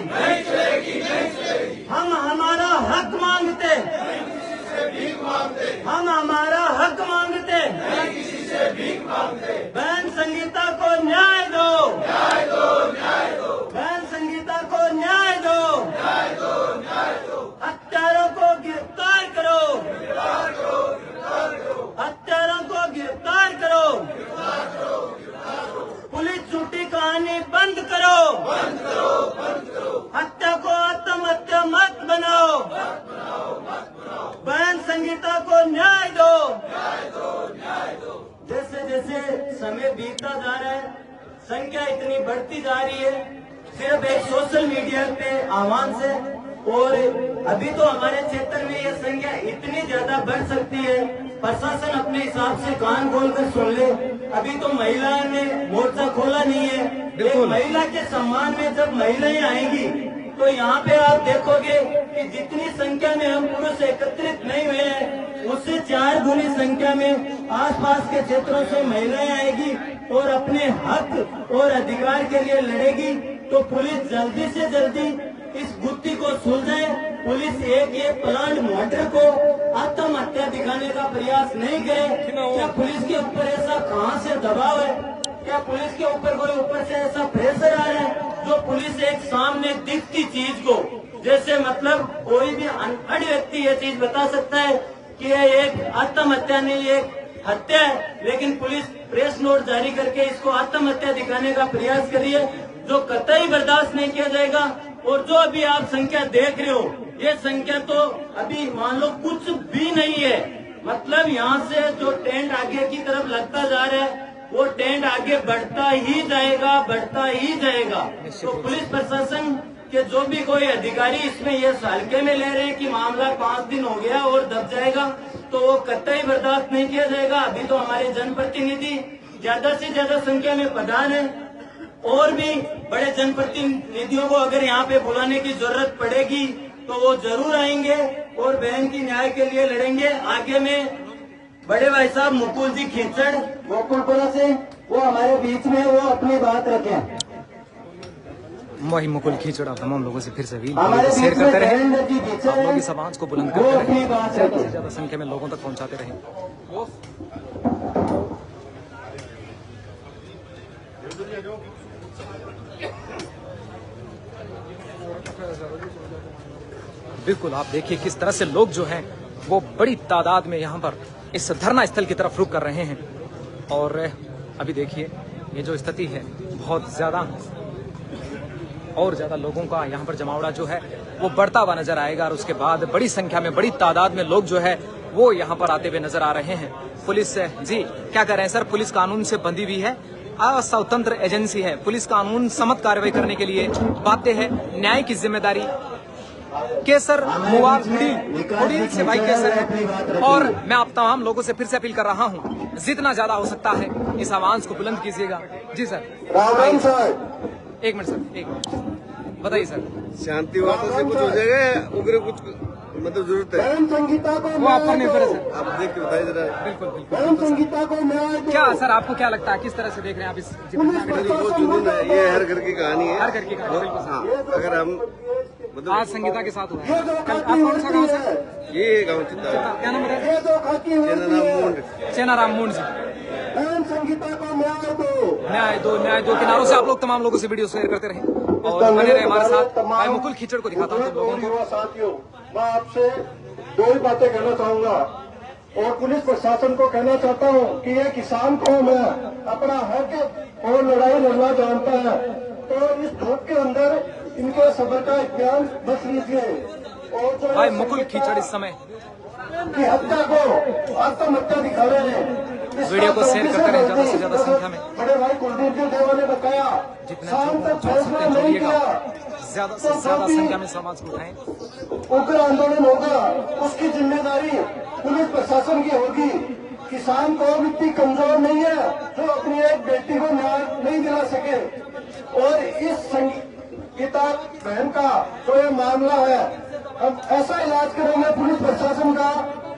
S12: संख्या इतनी बढ़ती जा रही है सिर्फ एक सोशल मीडिया पे आह्वान से। और अभी तो हमारे क्षेत्र में यह संख्या इतनी ज्यादा बढ़ सकती है, प्रशासन अपने हिसाब से कान खोलकर सुन ले। अभी तो महिलाओं ने मोर्चा खोला नहीं है। एक महिला के सम्मान में जब महिलाएं आएंगी तो यहाँ पे आप देखोगे कि जितनी संख्या में हम पुरुष एकत्रित नहीं हुए हैं उससे 4 गुनी संख्या में आसपास के क्षेत्रों से महिलाएं आएगी और अपने हक और अधिकार के लिए लड़ेगी। तो पुलिस जल्दी से जल्दी इस गुत्थी को सुलझाए। पुलिस एक प्लांट मर्डर को आत्महत्या दिखाने का प्रयास नहीं करे। क्या पुलिस के ऊपर ऐसा कहां से दबाव है? क्या पुलिस के ऊपर कोई ऊपर से ऐसा प्रेशर आ रहा है जो पुलिस एक सामने दिखती चीज को, जैसे मतलब कोई भी अनपढ़ व्यक्ति ये चीज बता सकता है कि यह एक आत्महत्या नहीं, एक हत्या है, लेकिन पुलिस प्रेस नोट जारी करके इसको आत्महत्या दिखाने का प्रयास करी है, जो कतई बर्दाश्त नहीं किया जाएगा। और जो अभी आप संख्या देख रहे हो, ये संख्या तो अभी मान लो कुछ भी नहीं है। मतलब यहाँ से जो टेंट आगे की तरफ लगता जा रहा है वो टेंट आगे बढ़ता ही जाएगा, बढ़ता ही जाएगा। तो पुलिस प्रशासन के जो भी कोई अधिकारी इसमें ये हल्के में ले रहे हैं कि मामला 5 दिन हो गया और दब जाएगा, तो वो कतई बर्दाश्त नहीं किया जाएगा। अभी तो हमारे जनप्रतिनिधि ज्यादा से ज्यादा संख्या में प्रधान है और भी बड़े जनप्रतिनिधियों को अगर यहाँ पे बुलाने की जरूरत पड़ेगी तो वो जरूर आएंगे और बहन की न्याय के लिए लड़ेंगे। आगे में बड़े भाई साहब मुकुल जी खींचड़ गोकुलपुरा से वो हमारे बीच में वो अपनी बात रखें।
S1: वही मुकुल खींचड़ा तमाम लोगों से फिर से शेयर करते रहे, आप लोग इस आवाज को बुलंद करते रहे, ज्यादा से ज्यादा संख्या में लोगों तक पहुंचाते रहे। बिल्कुल आप देखिए किस तरह से लोग जो हैं वो बड़ी तादाद में यहाँ पर इस धरना स्थल की तरफ रुख कर रहे हैं। और अभी देखिए ये जो स्थिति है बहुत ज्यादा और ज्यादा लोगों का यहाँ पर जमावड़ा जो है वो बढ़ता हुआ नजर आएगा और उसके बाद बड़ी संख्या में बड़ी तादाद में लोग जो है वो यहाँ पर आते हुए नजर आ रहे हैं। पुलिस जी क्या कर रहे हैं सर? पुलिस कानून से बंधी हुई है, स्वतंत्र एजेंसी है। पुलिस कानून सम्मत कार्रवाई करने के लिए बाध्य है। न्याय की जिम्मेदारी केसर मुवार उड़ील से भाई केसर है। और मैं आप तमाम लोगों से फिर से अपील कर रहा हूँ, जितना ज्यादा हो सकता है इस आवाज को बुलंद कीजिएगा। जी सर। एक मिनट सर, एक मिनट बताइए सर।
S6: शांति वार्ता से कुछ हो जाएगा, उग्र कुछ मतलब जरूरत है
S5: संगीता को
S1: वो आप पर निर्भर है सर।
S6: आप देख के बताइए जरा।
S1: बिल्कुल बिल्कुल
S5: संगीता को
S1: क्या सर आपको क्या लगता है, किस तरह से देख रहे हैं आप इस
S6: वो जुनून है, ये हर घर की कहानी है।
S1: हर घर की कहानी बिल्कुल।
S6: हाँ, अगर हम मतलब
S1: आज संगीता के साथ हुआ है। कल आप कौन सा गाँव सर?
S6: ये गाँव चित्ता,
S1: क्या नाम है? चेनाराम मुंड जी।
S5: संगीता को
S1: न्याय दो किनारों से आप लोग तमाम लोगों से वीडियो शेयर करते रहे और बने रहे हमारे साथ। भाई मुकुल खींचड़ को दिखाता हूँ तुम लोगों को।
S11: साथियों, मैं आपसे 2 ही बातें कहना चाहूंगा और पुलिस प्रशासन को कहना चाहता हूं कि ये किसान कौम है, अपना हक और लड़ाई लड़ना जानता है, तो इस धूप के अंदर इनके सब्र का ज्ञान बच लीजिए। और जो
S1: भाई मुकुल खींचड़ इस समय
S11: की हत्या को आत्महत्या दिखा रहे हैं,
S1: वीडियो को शेयर करते रहे ज्यादा से ज्यादा संख्या में।
S11: बड़े भाई कुलदीप जी देवा ने बताया
S1: जितना फैसला नहीं किया, ज्यादा से ज्यादा संख्या में समाज को उठाएं।
S11: उग्र आंदोलन होगा, उसकी जिम्मेदारी पुलिस प्रशासन की होगी। किसान कौम इतनी कमजोर नहीं है जो अपनी एक बेटी को न्याय नहीं दिला सके। और इस संगीता बहन का जो ये मामला है, हम ऐसा इलाज करेंगे पुलिस प्रशासन का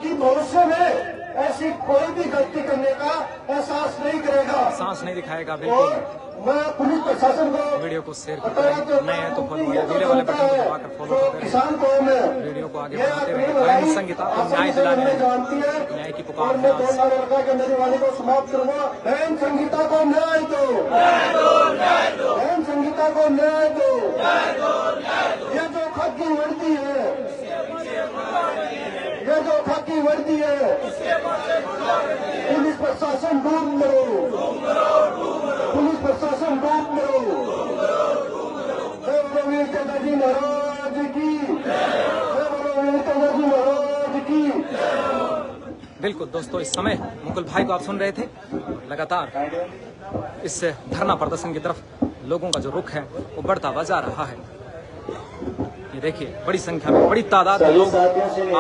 S11: कि भविष्य में ऐसी कोई भी गलती करने का एहसास नहीं करेगा,
S1: सांस नहीं दिखाएगा। बिल्कुल
S11: मैं पुलिस प्रशासन को
S1: वीडियो को शेयर करते रहे, नए हैं तो फॉलो करें, नीले वाले बटन को दबाकर फॉलो करते रहे,
S11: किसान कौम है,
S1: वीडियो को आगे बढ़ाते रहे। बहन संगीता को न्याय दिलाने न्याय की पुकार है।
S11: के नजरवानी को समाप्त करूंगा। बहन संगीता को न्याय दो, बहन संगीता को न्याय दो। ये जो खाकी वर्दी है, ये जो खाकी वर्दी है, पुलिस प्रशासन डूब मरो, पुलिस प्रशासन डूब मरो। जय बोलो वीर तेजाजी महाराज की, जय बोलो वीर तेजाजी महाराज की।
S1: बिल्कुल दोस्तों, इस समय मुकुल भाई को आप सुन रहे थे लगातार इस धरना प्रदर्शन की तरफ लोगों का जो रुख है वो बढ़ता हुआ जा रहा है। ये देखिए बड़ी संख्या में, बड़ी तादाद में लोग